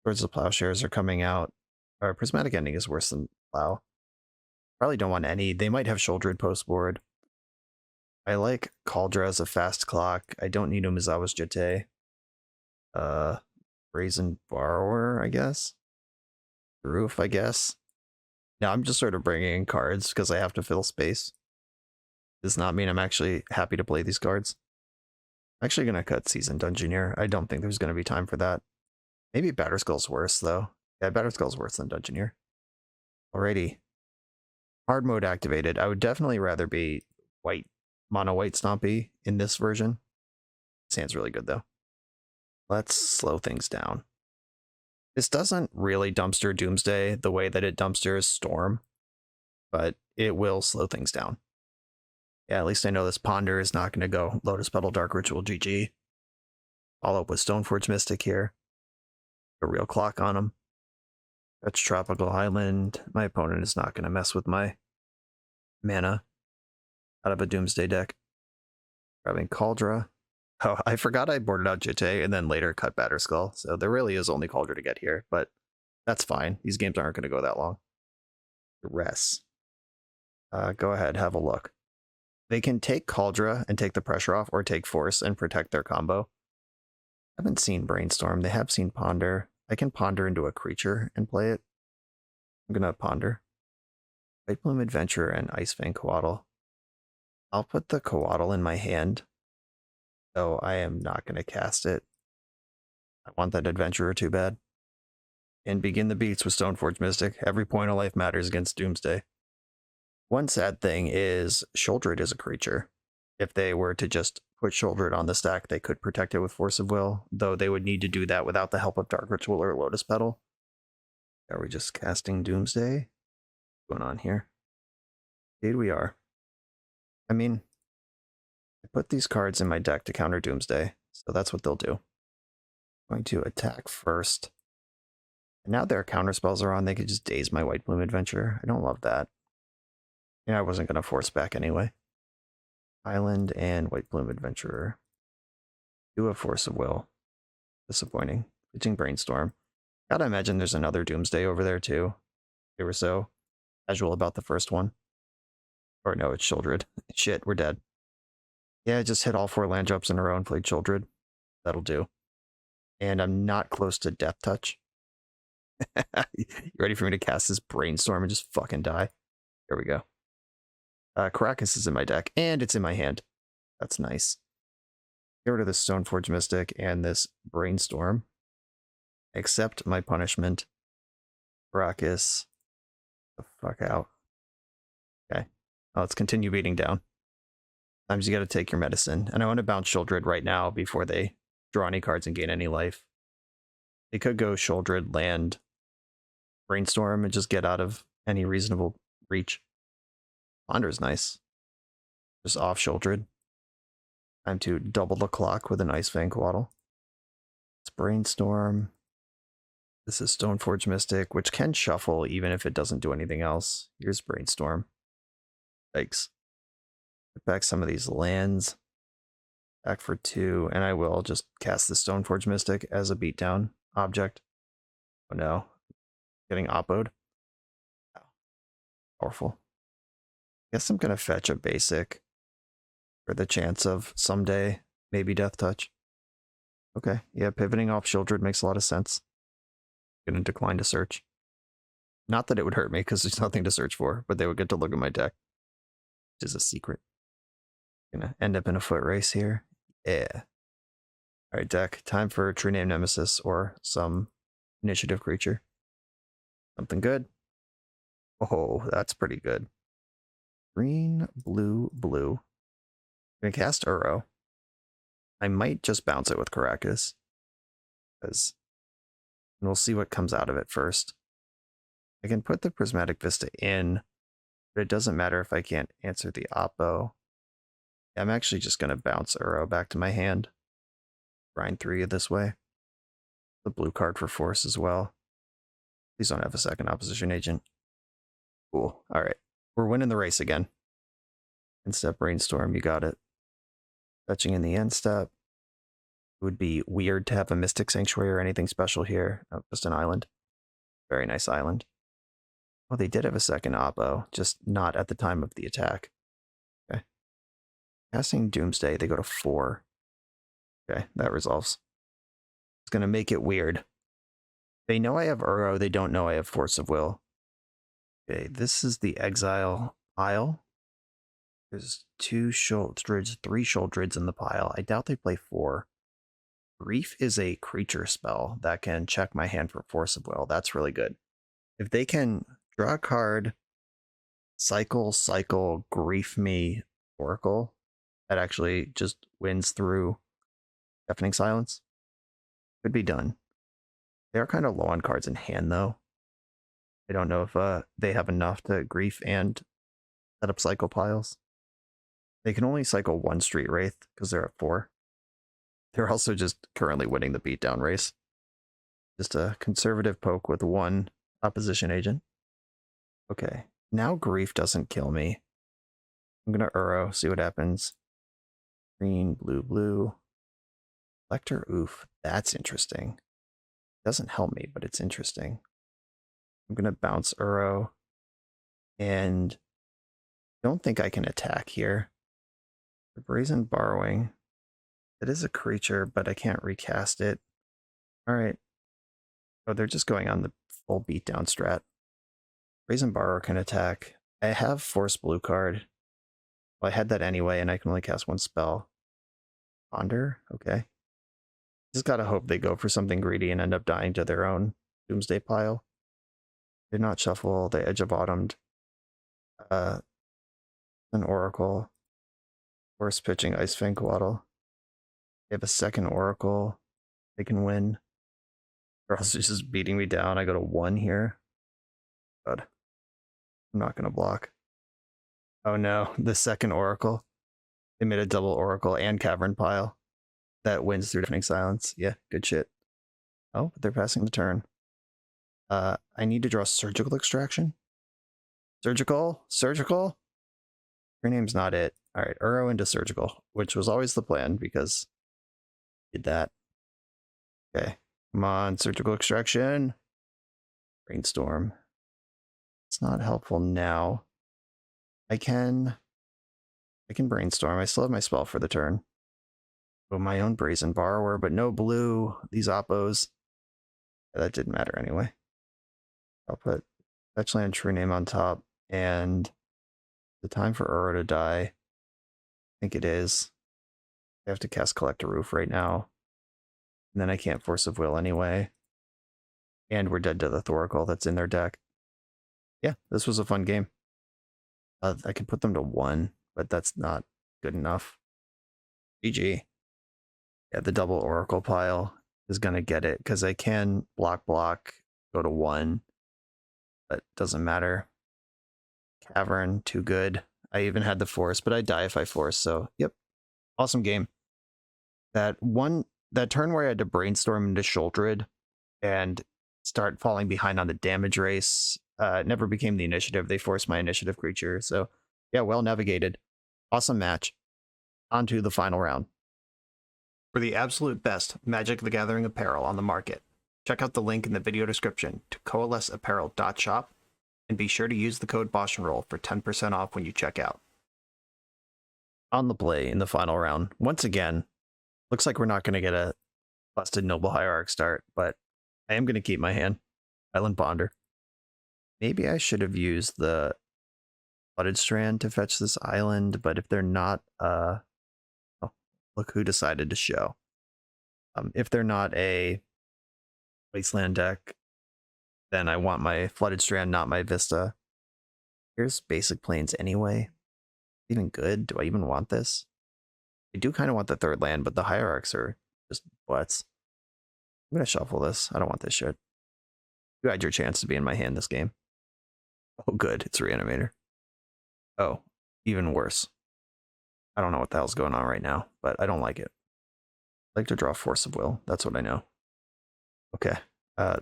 Swords of Plowshares are coming out. Or Prismatic Ending is worse than Plow. Probably don't want any. They might have Shouldered post board. I like Cauldra as a fast clock. I don't need Umezawa's Jete. Brazen Borrower, I guess. Roof, I guess. Now I'm just sort of bringing in cards because I have to fill space. Does not mean I'm actually happy to play these cards. I'm actually going to cut Seasoned Dungeoneer. I don't think there's going to be time for that. Maybe Batterskull's worse, though. Yeah, Batterskull's worse than Dungeoneer. Alrighty. Hard mode activated. I would definitely rather be white, mono white Stompy in this version. Sounds really good, though. Let's slow things down. This doesn't really dumpster Doomsday the way that it dumpsters Storm, but it will slow things down. Yeah, at least I know this Ponder is not going to go Lotus Petal Dark Ritual GG. Follow up with Stoneforge Mystic here. A real clock on him. That's Tropical Island. My opponent is not going to mess with my mana out of a Doomsday deck. Grabbing Cauldra. Oh, I forgot I boarded out Jete and then later cut Batterskull. So there really is only Cauldra to get here, but that's fine. These games aren't going to go that long. Rest. Go ahead, have a look. They can take Cauldra and take the pressure off, or take Force and protect their combo. haven't seen Brainstorm. They have seen Ponder. I can ponder into a creature and play it. I'm gonna ponder. White Plume Adventurer and Icefang Coatl. I'll put the Coatl in my hand, though I am not gonna cast it. I want that Adventurer too bad. And begin the beats with Stoneforge Mystic. Every point of life matters against Doomsday. One sad thing is Sheoldred is a creature. If they were to just put Sheoldred on the stack, they could protect it with Force of Will, though they would need to do that without the help of Dark Ritual or Lotus Petal. Are we just casting Doomsday? What's going on here? Indeed we are. I mean, I put these cards in my deck to counter Doomsday, so that's what they'll do. I'm going to attack first. And now their counter spells are on, they could just daze my White Plume Adventure. I don't love that. Yeah, I wasn't going to force back anyway. Island and White Plume Adventurer. Do a Force of Will. Disappointing. Pitching Brainstorm. Gotta imagine there's another Doomsday over there too. They were so casual about the first one. Or no, it's Sheoldred. Shit, we're dead. Yeah, I just hit all 4 land drops in a row and played Sheoldred. That'll do. And I'm not close to Death Touch. You ready for me to cast this Brainstorm and just fucking die? Here we go. Caracas is in my deck, and it's in my hand. That's nice. Get rid of this Stoneforge Mystic and this Brainstorm. Accept my punishment. Caracas. The fuck out. Okay. Let's continue beating down. Sometimes you gotta take your medicine. And I want to bounce Sheoldred right now before they draw any cards and gain any life. They could go Sheoldred, land, Brainstorm, and just get out of any reasonable reach. Ponder's nice. Just off Sheoldred. Time to double the clock with an Icefang Coatl. It's Brainstorm. This is Stoneforge Mystic, which can shuffle even if it doesn't do anything else. Here's Brainstorm. Yikes. Put back some of these lands. Back for 2, and I will just cast the Stoneforge Mystic as a beatdown object. Oh no. Getting oppoed. Oh. Powerful. Guess I'm gonna fetch a basic for the chance of someday maybe Death Touch. Okay, yeah, pivoting off Sheoldred makes a lot of sense. Gonna decline to search. Not that it would hurt me because there's nothing to search for, but they would get to look at my deck, which is a secret. Gonna end up in a foot race here. Yeah. All right, deck. Time for True Name Nemesis or some initiative creature. Something good. Oh, that's pretty good. Green, blue, blue. I'm gonna cast Uro. I might just bounce it with Caracas. And we'll see what comes out of it first. I can put the Prismatic Vista in, but it doesn't matter if I can't answer the Oppo. I'm actually just gonna bounce Uro back to my hand. Grind 3 this way. The blue card for force as well. Please don't have a second opposition agent. Cool. Alright. We're winning the race again. End step Brainstorm, you got it. Fetching in the end step. It would be weird to have a Mystic Sanctuary or anything special here. Oh, just an island. Very nice island. Oh, they did have a second Oppo, just not at the time of the attack. Okay. Casting Doomsday, they go to 4. Okay, that resolves. It's gonna make it weird. They know I have Uro, they don't know I have Force of Will. Okay, this is the exile pile. There's 2 Sheoldreds, 3 Sheoldreds in the pile. I doubt they play 4. Grief is a creature spell that can check my hand for Force of Will. That's really good. If they can draw a card, cycle, grief me, Oracle, that actually just wins through Deafening Silence, could be done. They are kind of low on cards in hand, though. I don't know if they have enough to grief and set up cycle piles. They can only cycle 1 Street Wraith because they're at 4. They're also just currently winning the beatdown race. Just a conservative poke with 1 opposition agent. Okay, now grief doesn't kill me. I'm gonna Uro, see what happens. Green, blue, blue. Lecter, oof, that's interesting. Doesn't help me, but it's interesting. I'm gonna bounce Uro. And don't think I can attack here. The Brazen Borrowing. It is a creature, but I can't recast it. All right. Oh, they're just going on the full beatdown strat. Brazen Borrower can attack. I have Force Blue card. Well, I had that anyway, and I can only cast one spell. Ponder? Okay. Just gotta hope they go for something greedy and end up dying to their own Doomsday pile. Did not shuffle. They Edge of Autumned. An Oracle. Force pitching Ice Fang Coatl. They have a second Oracle. They can win. Or else it's just beating me down. I go to 1 here. Good. I'm not gonna block. Oh no, the second Oracle. They made a double Oracle and Cavern Pile. That wins through Deafening Silence. Yeah, good shit. Oh, but they're passing the turn. I need to draw Surgical Extraction. Surgical? Your name's not it. Alright, Uro into Surgical, which was always the plan because did that. Okay. Come on, Surgical Extraction. Brainstorm. It's not helpful now. I can Brainstorm. I still have my spell for the turn. Oh, my own Brazen Borrower, but no blue. These Oppos. That didn't matter anyway. I'll put Fetchland True Name on top, and the time for Uro to die. I think it is. I have to cast Collector Roof right now. And then I can't Force of Will anyway. And we're dead to the Thoracle that's in their deck. Yeah, this was a fun game. I could put them to 1, but that's not good enough. GG. Yeah, the double Oracle pile is going to get it because I can block, go to 1, but doesn't matter. Cavern, too good. I even had the Force, but I die if I Force, so yep. Awesome game. That turn where I had to Brainstorm into Shuldred and start falling behind on the damage race never became the initiative. They forced my initiative creature, so yeah, well navigated. Awesome match. On to the final round. For the absolute best Magic the Gathering apparel on the market, check out the link in the video description to coalesceapparel.shop and be sure to use the code BoshNRoll for 10% off when you check out. On the play in the final round, once again, looks like we're not going to get a busted Noble Hierarch start, but I am going to keep my hand. Island Ponder. Maybe I should have used the Flooded Strand to fetch this island, but if they're not, oh, look who decided to show. If they're not a Wasteland deck, then I want my Flooded Strand, not my Vista. Here's Basic Plains anyway. Even good? Do I even want this? I do kind of want the 3rd land, but the Hierarchs are just butts. I'm going to shuffle this. I don't want this shit. You had your chance to be in my hand this game. Oh, good. It's Reanimator. Oh, even worse. I don't know what the hell's going on right now, but I don't like it. I like to draw Force of Will. That's what I know. Okay.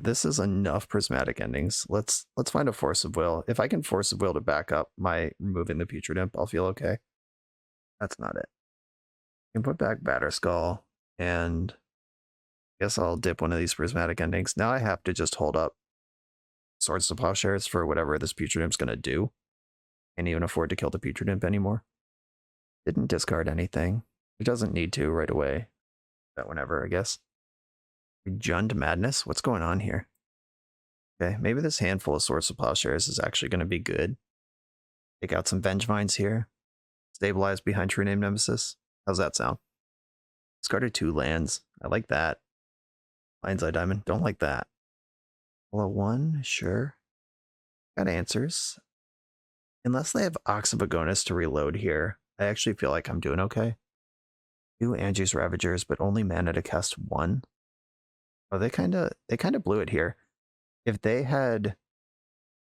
This is enough prismatic endings. Let's find a Force of Will. If I can Force of Will to back up my removing the Putrid Imp, I'll feel okay. That's not it. I can put back Batterskull, and I guess I'll dip one of these prismatic endings. Now I have to just hold up Swords to Plowshares for whatever this Putrid Imp's gonna do. Can't even afford to kill the Putrid Imp anymore. Didn't discard anything. It doesn't need to right away. That whenever, I guess. Jund Madness? What's going on here? Okay, maybe this handful of Swords to Plowshares is actually going to be good. Take out some Vengevines here. Stabilize behind True Name Nemesis. How's that sound? Discarded 2 lands. I like that. Lion's Eye Diamond. Don't like that. Hollow 1? Sure. Got answers. Unless they have Ox of Agonis to reload here, I actually feel like I'm doing okay. 2 Angie's Ravagers, but only mana to cast 1. Oh, they kind of blew it here. If they had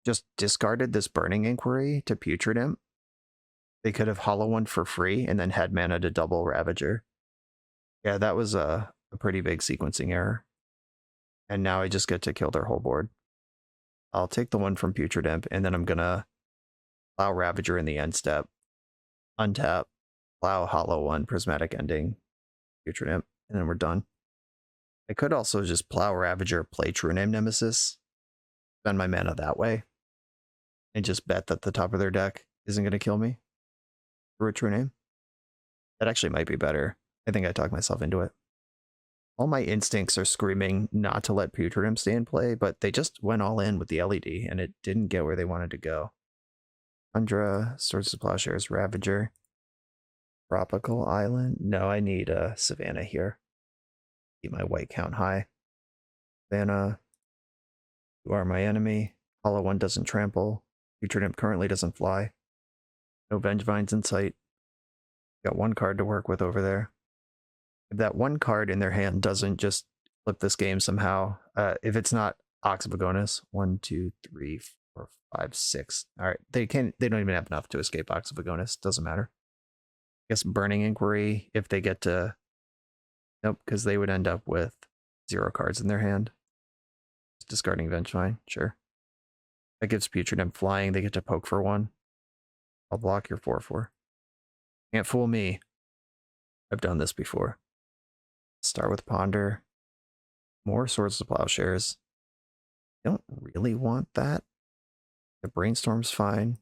just discarded this Burning Inquiry to Putrid Imp, they could have Hollow 1 for free and then had mana to double Ravager. Yeah, that was a pretty big sequencing error. And now I just get to kill their whole board. I'll take the one from Putrid Imp, and then I'm gonna plow Ravager in the end step, untap, plow Hollow 1, Prismatic Ending, Putrid Imp, and then we're done. I could also just plow Ravager, play True Name Nemesis, spend my mana that way, and just bet that the top of their deck isn't going to kill me through a True Name. That actually might be better. I think I talked myself into it. All my instincts are screaming not to let Putrid Imp stay in play, but they just went all in with the LED, and it didn't get where they wanted to go. Tundra, Swords of Plowshares, Ravager, Tropical Island. No, I need a Savannah here. Keep my white count high. Savannah, you are my enemy. Hollow One doesn't trample. Putrid Imp currently doesn't fly. No Vengevines in sight. Got one card to work with over there. If that one card in their hand doesn't just flip this game somehow, if it's not Oxyvagonus, 1, 2, 3, 4, 5, 6. All right, they don't even have enough to escape Oxyvagonus. Doesn't matter. I guess Burning Inquiry if they get to. Nope, because they would end up with 0 cards in their hand. Just discarding Vengevine, sure. That gives Putrid Imp flying. They get to poke for 1. I'll block your 4/4. Can't fool me. I've done this before. Start with Ponder. More Swords of Plowshares. Don't really want that. The Brainstorm's fine.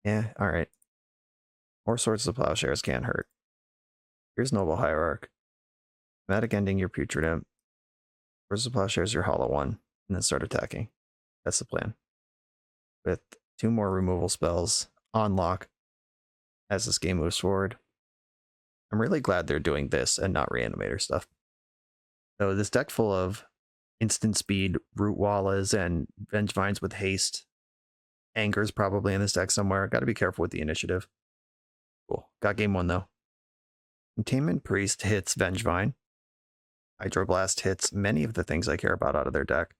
Yeah, alright. More Swords of Plowshares can't hurt. Here's Noble Hierarch. Thematic Ending your Putrid Imp. Swords of Plowshares your Hollow One. And then start attacking. That's the plan. With 2 more removal spells on lock as this game moves forward. I'm really glad they're doing this and not Reanimator stuff. So this deck full of instant speed, Root Wallas, and Vengevines with haste. Anger's probably in this deck somewhere. Got to be careful with the initiative. Cool. Got game 1 though. Containment Priest hits Vengevine. Hydroblast hits many of the things I care about out of their deck.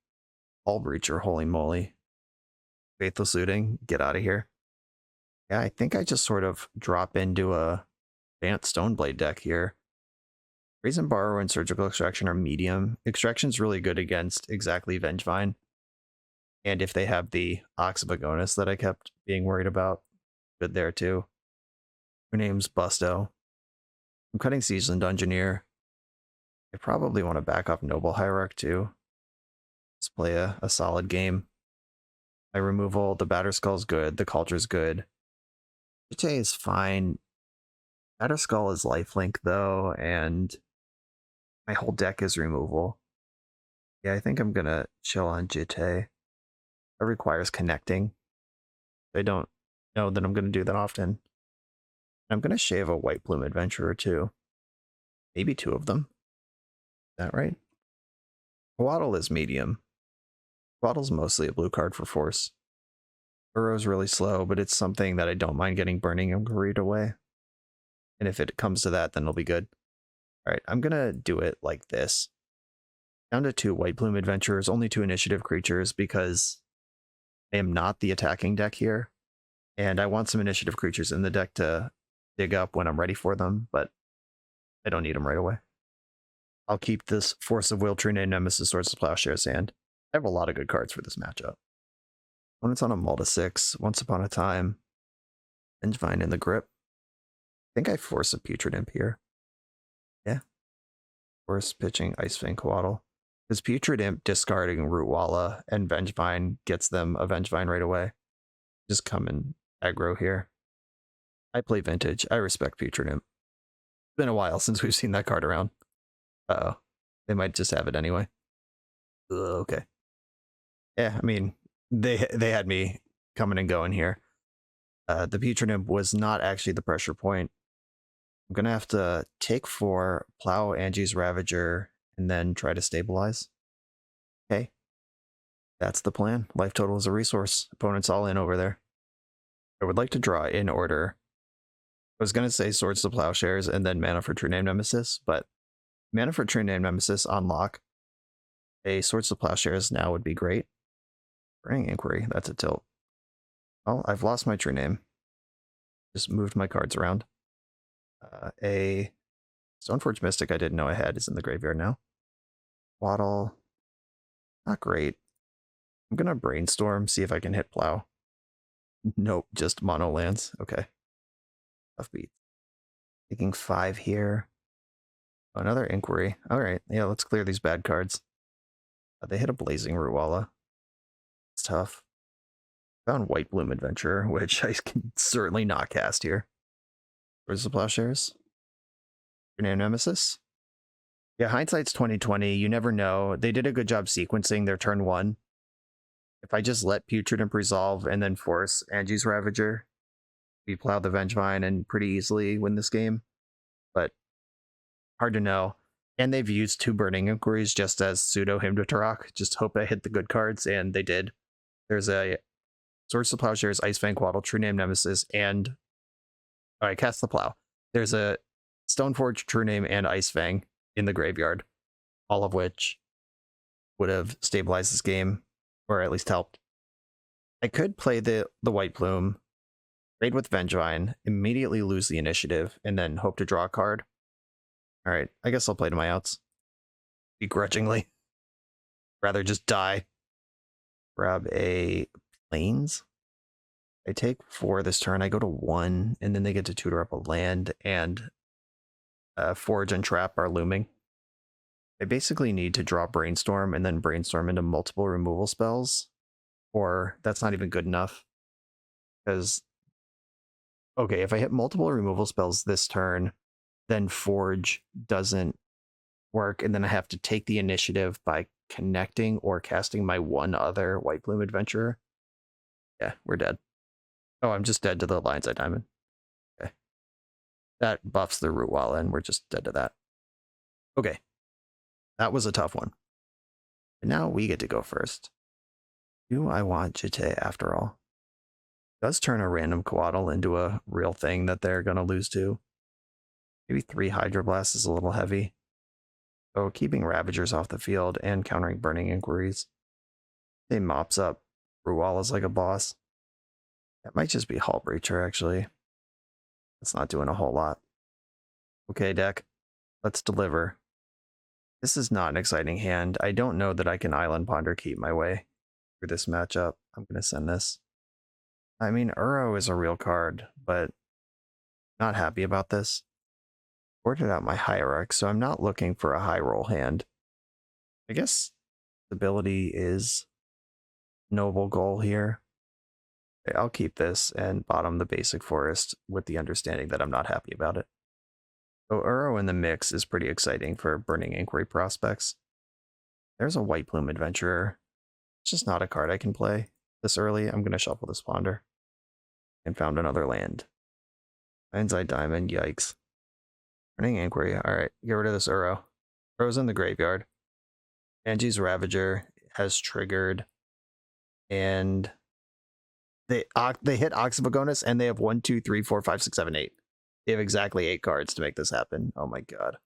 All Breacher, holy moly. Faithless Looting, get out of here. Yeah, I think I just sort of drop into a Bant Stoneblade deck here. Brazen Borrower and Surgical Extraction are medium. Extraction's really good against exactly Vengevine. And if they have the Oxyvagonus that I kept being worried about, good there too. Her name's Busto. I'm cutting Seasoned Dungeoneer. I probably want to back off Noble Hierarch too. Let's play a solid game. My removal, the Batterskull's good, the Culture's good. Jite is fine. Batterskull is lifelink though, and my whole deck is removal. Yeah, I think I'm gonna chill on Jite. It requires connecting. I don't know that I'm gonna do that often. I'm gonna shave a White Plume Adventurer too. Maybe 2 of them. Is that right? Waddle is medium. Waddle's mostly a blue card for force. Burrow's really slow, but it's something that I don't mind getting Burning Inquiry away. And if it comes to that, then it'll be good. Alright, I'm gonna do it like this. Down to 2 White Plume Adventurers, only 2 initiative creatures because I am not the attacking deck here. And I want some initiative creatures in the deck to dig up when I'm ready for them, but I don't need them right away. I'll keep this Force of Will, Trine, Nemesis, Swords of Plowshares hand. I have a lot of good cards for this matchup. When it's on a Multa 6, Once Upon a Time, Vengevine in the grip. I think I force a Putrid Imp here. Yeah. Force pitching Icefang Coatl. Because Putrid Imp discarding Root Walla and Vengevine gets them a Vengevine right away. Just come and aggro here. I play Vintage. I respect Putrid Imp. It's been a while since we've seen that card around. Uh-oh. They might just have it anyway. Ugh, okay. Yeah, I mean, they had me coming and going here. The Putrid Imp was not actually the pressure point. I'm going to have to take 4, plow Angie's Ravager, and then try to stabilize. Okay. That's the plan. Life total is a resource. Opponent's all in over there. I would like to draw in order. I was going to say Swords to Plowshares and then Mana for True Name Nemesis, but Mana for True Name Nemesis on lock. A Swords to Plowshares now would be great. Burning Inquiry, that's a tilt. Well, I've lost my True Name. Just moved my cards around. A Stoneforge Mystic I didn't know I had is in the graveyard now. Waddle, not great. I'm gonna Brainstorm, see if I can hit Plow. Nope, just mono lands. Okay. Tough beat. Taking 5 here. Oh, another Inquiry. Alright, yeah, let's clear these bad cards. They hit a Blazing Root Walla. It's tough. Found White Bloom Adventurer, which I can certainly not cast here. Where's the Plowshares? Your name Nemesis? Yeah, hindsight's 2020. You never know. They did a good job sequencing their turn 1. If I just let Putrid Imp resolve and then force Angie's Ravager, we plow the Vengevine and pretty easily win this game. But hard to know. And they've used 2 Burning Inquiries just as pseudo Hymn to Turok. Just hope I hit the good cards, and they did. There's a Swords to Plowshares, Icefang Quaddle, True Name Nemesis, and alright, Cast the Plow. There's a Stoneforge, True Name, and Icefang in the graveyard, all of which would have stabilized this game, or at least helped. I could play the White Plume, raid with Vengevine, immediately lose the initiative, and then hope to draw a card. Alright, I guess I'll play to my outs. Begrudgingly. Rather just die. Grab a Plains. I take 4 this turn, I go to 1, and then they get to tutor up a land, and Forge and Trap are looming. I basically need to draw Brainstorm and then Brainstorm into multiple removal spells, or that's not even good enough. Because, okay, if I hit multiple removal spells this turn, then Forge doesn't work, and then I have to take the initiative by connecting or casting my one other White Plume Adventurer. Yeah, we're dead. Oh, I'm just dead to the Lion's Eye Diamond. Okay. That buffs the Root Wall, and we're just dead to that. Okay. That was a tough one. And now we get to go first. Do I want Jite after all? It does turn a random Coatl into a real thing that they're going to lose to. Maybe 3 Hydroblasts is a little heavy. So keeping Ravagers off the field and countering Burning Inquiries. They mops up Ruwal is like a boss. That might just be Hull Breacher, actually. That's not doing a whole lot. Okay, deck. Let's deliver. This is not an exciting hand. I don't know that I can Island Ponder keep my way through this matchup. I'm going to send this. I mean, Uro is a real card, but not happy about this. Sorted out my Hierarch, so I'm not looking for a high roll hand. I guess stability is noble goal here. Okay, I'll keep this and bottom the basic forest with the understanding that I'm not happy about it. So Uro in the mix is pretty exciting for Burning Inquiry prospects. There's a White Plume Adventurer. It's just not a card I can play this early. I'm going to shuffle this Ponder. And found another land. Lion's Eye Diamond, yikes. Burning Inquiry, alright, get rid of this Uro. Uro's in the graveyard. Angie's Ravager has triggered. And they hit Oxyvagonus, and they have 1, 2, 3, 4, 5, 6, 7, 8. They have exactly 8 cards to make this happen. Oh my god.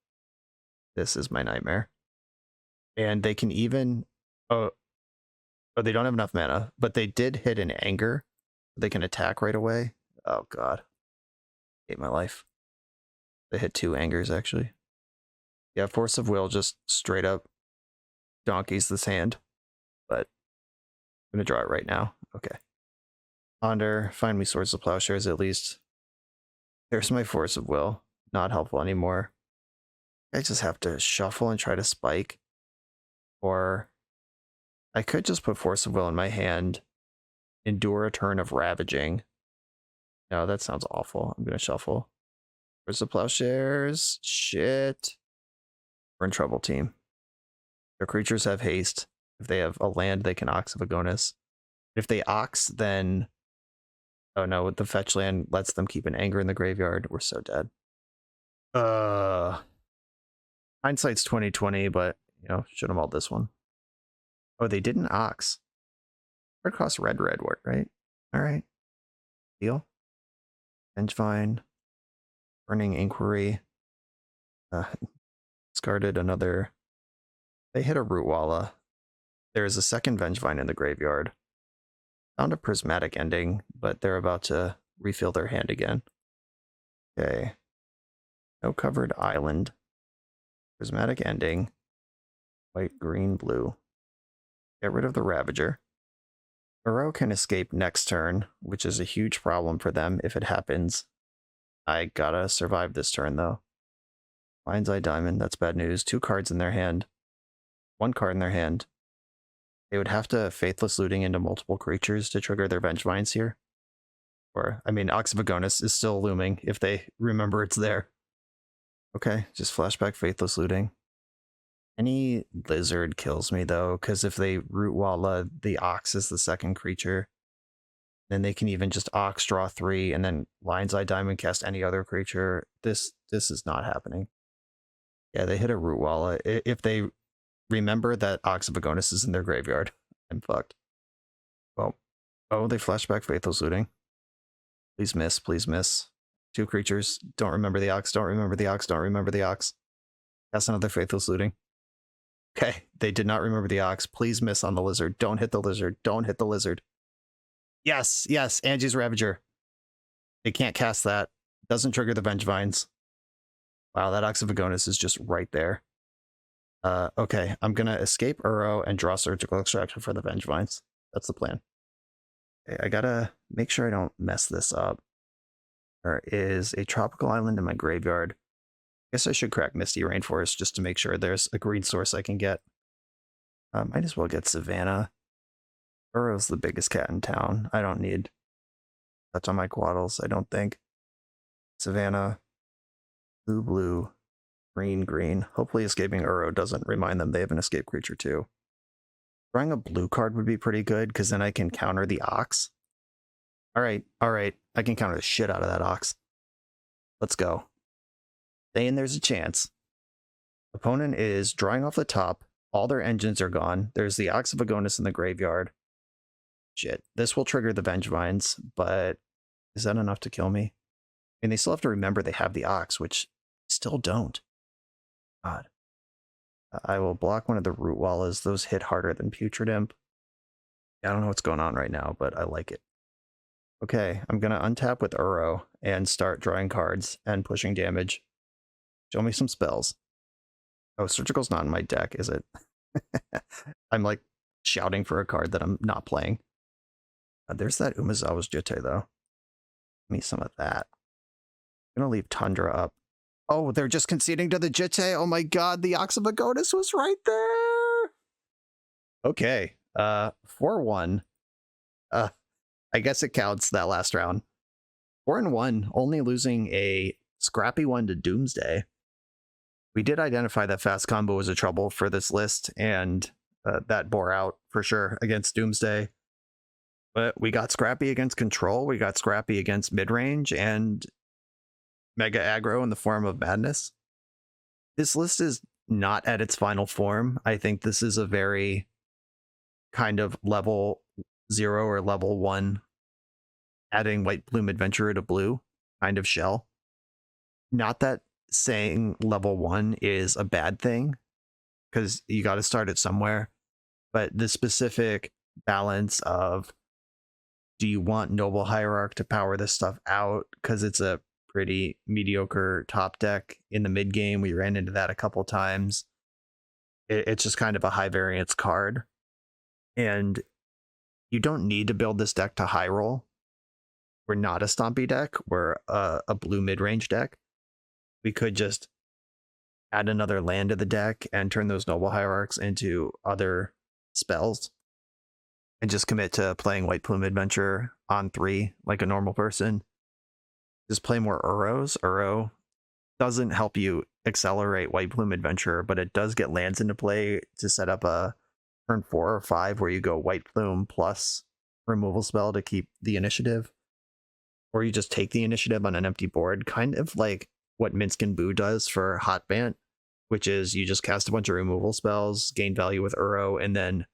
This is my nightmare. And they can even... Oh, they don't have enough mana, but they did hit an Anger. They can attack right away. Oh god. Hate my life. They hit 2 Angers, actually. Yeah, Force of Will just straight up donkeys this hand. But I'm going to draw it right now. Okay. Ponder, find me Swords of Plowshares at least. There's my Force of Will. Not helpful anymore. I just have to shuffle and try to spike. Or I could just put Force of Will in my hand. Endure a turn of Ravaging. No, that sounds awful. I'm going to shuffle. Swords of Plowshares. Shit. We're in trouble, team. Their creatures have haste. If they have a land, they can Oxyvagonus. If they Ox, then... Oh no, the fetch land lets them keep an Anger in the graveyard. We're so dead. Hindsight's 2020, but, you know, should have mulled this one. Oh, they didn't Ox. Red cost red, right? Alright. Deal. Vengevine. Burning Inquiry. Discarded another... They hit a Rootwalla. There is a second Vengevine in the graveyard. Found a Prismatic Ending, but they're about to refill their hand again. Okay. No covered island. Prismatic Ending. White, green, blue. Get rid of the Ravager. Uro can escape next turn, which is a huge problem for them if it happens. I gotta survive this turn, though. Lion's Eye Diamond, that's bad news. 2 cards in their hand. 1 card in their hand. They would have to Faithless Looting into multiple creatures to trigger their Vengevines here. Or, I mean, Oxyvagonus is still looming if they remember it's there. Okay, just flashback Faithless Looting. Any lizard kills me though, because if they root Walla, the Ox is the second creature. Then they can even just Ox draw 3 and then Lion's Eye Diamond cast any other creature. This is not happening. Yeah, they hit a root Walla. If they remember that Ox of Agonis is in their graveyard, I'm fucked. Well, oh, they flashback Faithless Looting. Please miss, please miss. 2 creatures. Don't remember the Ox, don't remember the Ox, don't remember the Ox. That's another Faithless Looting. Okay, they did not remember the Ox. Please miss on the lizard. Don't hit the lizard. Don't hit the lizard. Yes, yes, Angie's Ravager. They can't cast that. Doesn't trigger the Vengevines. Wow, that Ox of Agonis is just right there. Okay, I'm gonna escape Uro and draw Surgical Extraction for the Vengevines. That's the plan. Okay, I gotta make sure I don't mess this up. There is a tropical island in my graveyard. I guess I should crack Misty Rainforest just to make sure there's a green source I can get. Might as well get Savannah. Uro's the biggest cat in town. I don't need touch on my quaddles, I don't think. Savannah, blue, blue, green, green. Hopefully escaping Uro doesn't remind them they have an escape creature too. Drawing a blue card would be pretty good, because then I can counter the Ox. Alright, I can counter the shit out of that Ox. Let's go. Saying there's a chance. Opponent is drawing off the top. All their engines are gone. There's the Ox of Agonis in the graveyard. Shit. This will trigger the Vengevines, but is that enough to kill me? I mean, they still have to remember they have the Ox, which still don't. God. I will block one of the Root Wallas. Those hit harder than Putrid Imp. I don't know what's going on right now, but I like it. Okay, I'm going to untap with Uro and start drawing cards and pushing damage. Show me some spells. Oh, Surgical's not in my deck, is it? I'm like shouting for a card that I'm not playing. There's that Umezawa's Jitte, though. Give me some of that. I'm going to leave Tundra up. Oh, they're just conceding to the Jitte. Oh my god, the Ox of Agonis was right there. Okay, 4-1. I guess it counts that last round. 4-1, only losing a scrappy one to Doomsday. We did identify that fast combo was a trouble for this list, and that bore out for sure against Doomsday. But we got scrappy against Control, we got scrappy against Midrange, and Mega Aggro in the form of Madness. This list is not at its final form. I think this is a very kind of level 0 or level 1 adding White Plume Adventurer to blue kind of shell. Not that saying level 1 is a bad thing, because you got to start it somewhere, but the specific balance of, do you want Noble Hierarch to power this stuff out because it's a pretty mediocre top deck in the mid game? We ran into that a couple times. It's just kind of a high variance card, and you don't need to build this deck to high roll. We're not a stompy deck, we're a blue mid-range deck. We could just add another land to the deck and turn those Noble Hierarchs into other spells and just commit to playing White Plume Adventure on 3 like a normal person. Just play more Uros. Uro doesn't help you accelerate White Plume Adventure, but it does get lands into play to set up a turn 4 or 5 where you go White Plume plus removal spell to keep the initiative. Or you just take the initiative on an empty board, kind of like what Minsc and Boo does for Hot Bant, which is you just cast a bunch of removal spells, gain value with Uro, and then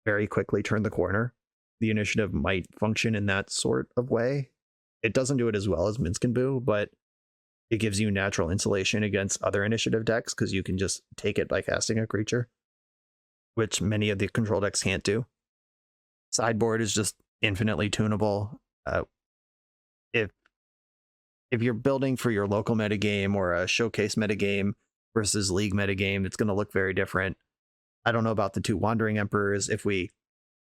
very quickly turn the corner. The initiative might function in that sort of way. It doesn't do it as well as Minsc and Boo, but it gives you natural insulation against other initiative decks because you can just take it by casting a creature, which many of the control decks can't do. Sideboard is just infinitely tunable. If you're building for your local metagame or a showcase metagame versus league metagame, it's going to look very different. I don't know about the 2 Wandering Emperors. If we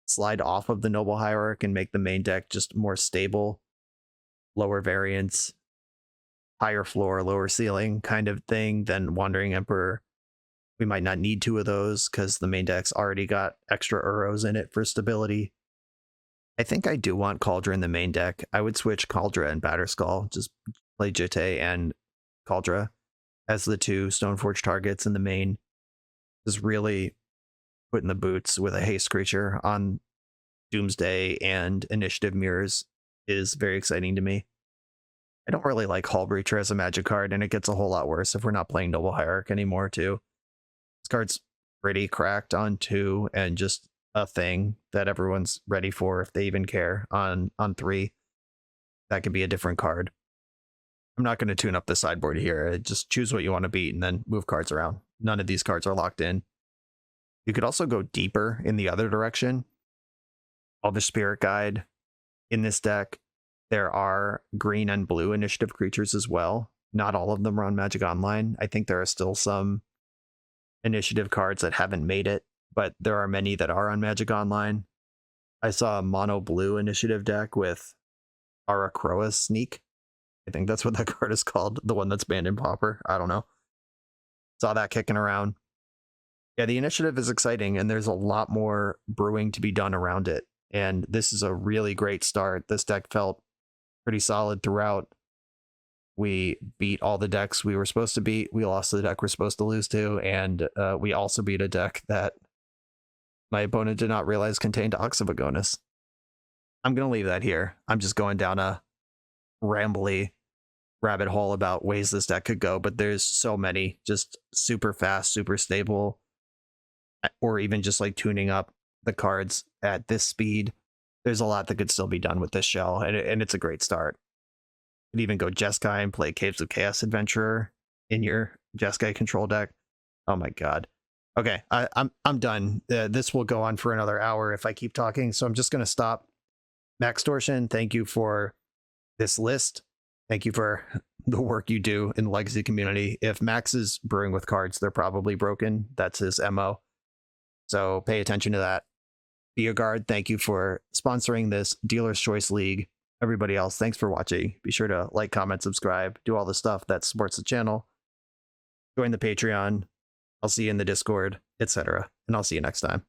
slide off of the Noble Hierarch and make the main deck just more stable, lower variance, higher floor, lower ceiling kind of thing, then Wandering Emperor, we might not need 2 of those because the main deck's already got extra Uros in it for stability. I think I do want Kaldra in the main deck. I would switch Kaldra and Batterskull, just play Jitte and Kaldra. as the two Stoneforge targets in the main is really putting the boots with a haste creature on Doomsday and Initiative Mirrors is very exciting to me. I don't really like Hull Breacher as a Magic card, and it gets a whole lot worse if we're not playing Noble Hierarch anymore, too. This card's pretty cracked on 2 and just a thing that everyone's ready for if they even care on 3. That could be a different card. I'm not going to tune up the sideboard here. Just choose what you want to beat and then move cards around. None of these cards are locked in. You could also go deeper in the other direction. Elvish Spirit Guide. In this deck, there are green and blue initiative creatures as well. Not all of them are on Magic Online. I think there are still some initiative cards that haven't made it, but there are many that are on Magic Online. I saw a mono blue initiative deck with Aracroa Sneak. I think that's what that card is called. The one that's banned in Pauper. I don't know. Saw that kicking around. Yeah, the initiative is exciting, and there's a lot more brewing to be done around it. And this is a really great start. This deck felt pretty solid throughout. We beat all the decks we were supposed to beat. We lost the deck we're supposed to lose to. And we also beat a deck that my opponent did not realize contained Ox of Agonis. I'm going to leave that here. I'm just going down a rambly rabbit hole about ways this deck could go, but there's so many. Just super fast, super stable, or even just like tuning up the cards at this speed. There's a lot that could still be done with this shell, and it's a great start. You could even go Jeskai and play Caves of Chaos Adventurer in your Jeskai control deck. Oh my god. Okay, I'm done. This will go on for another hour if I keep talking, so I'm just going to stop. Max Torsion, thank you for this list. Thank you for the work you do in the Legacy community. If Max is brewing with cards, they're probably broken. That's his MO. So pay attention to that. Be a Guard, thank you for sponsoring this Dealer's Choice League. Everybody else, thanks for watching. Be sure to like, comment, subscribe, do all the stuff that supports the channel. Join the Patreon. I'll see you in the Discord, etc. And I'll see you next time.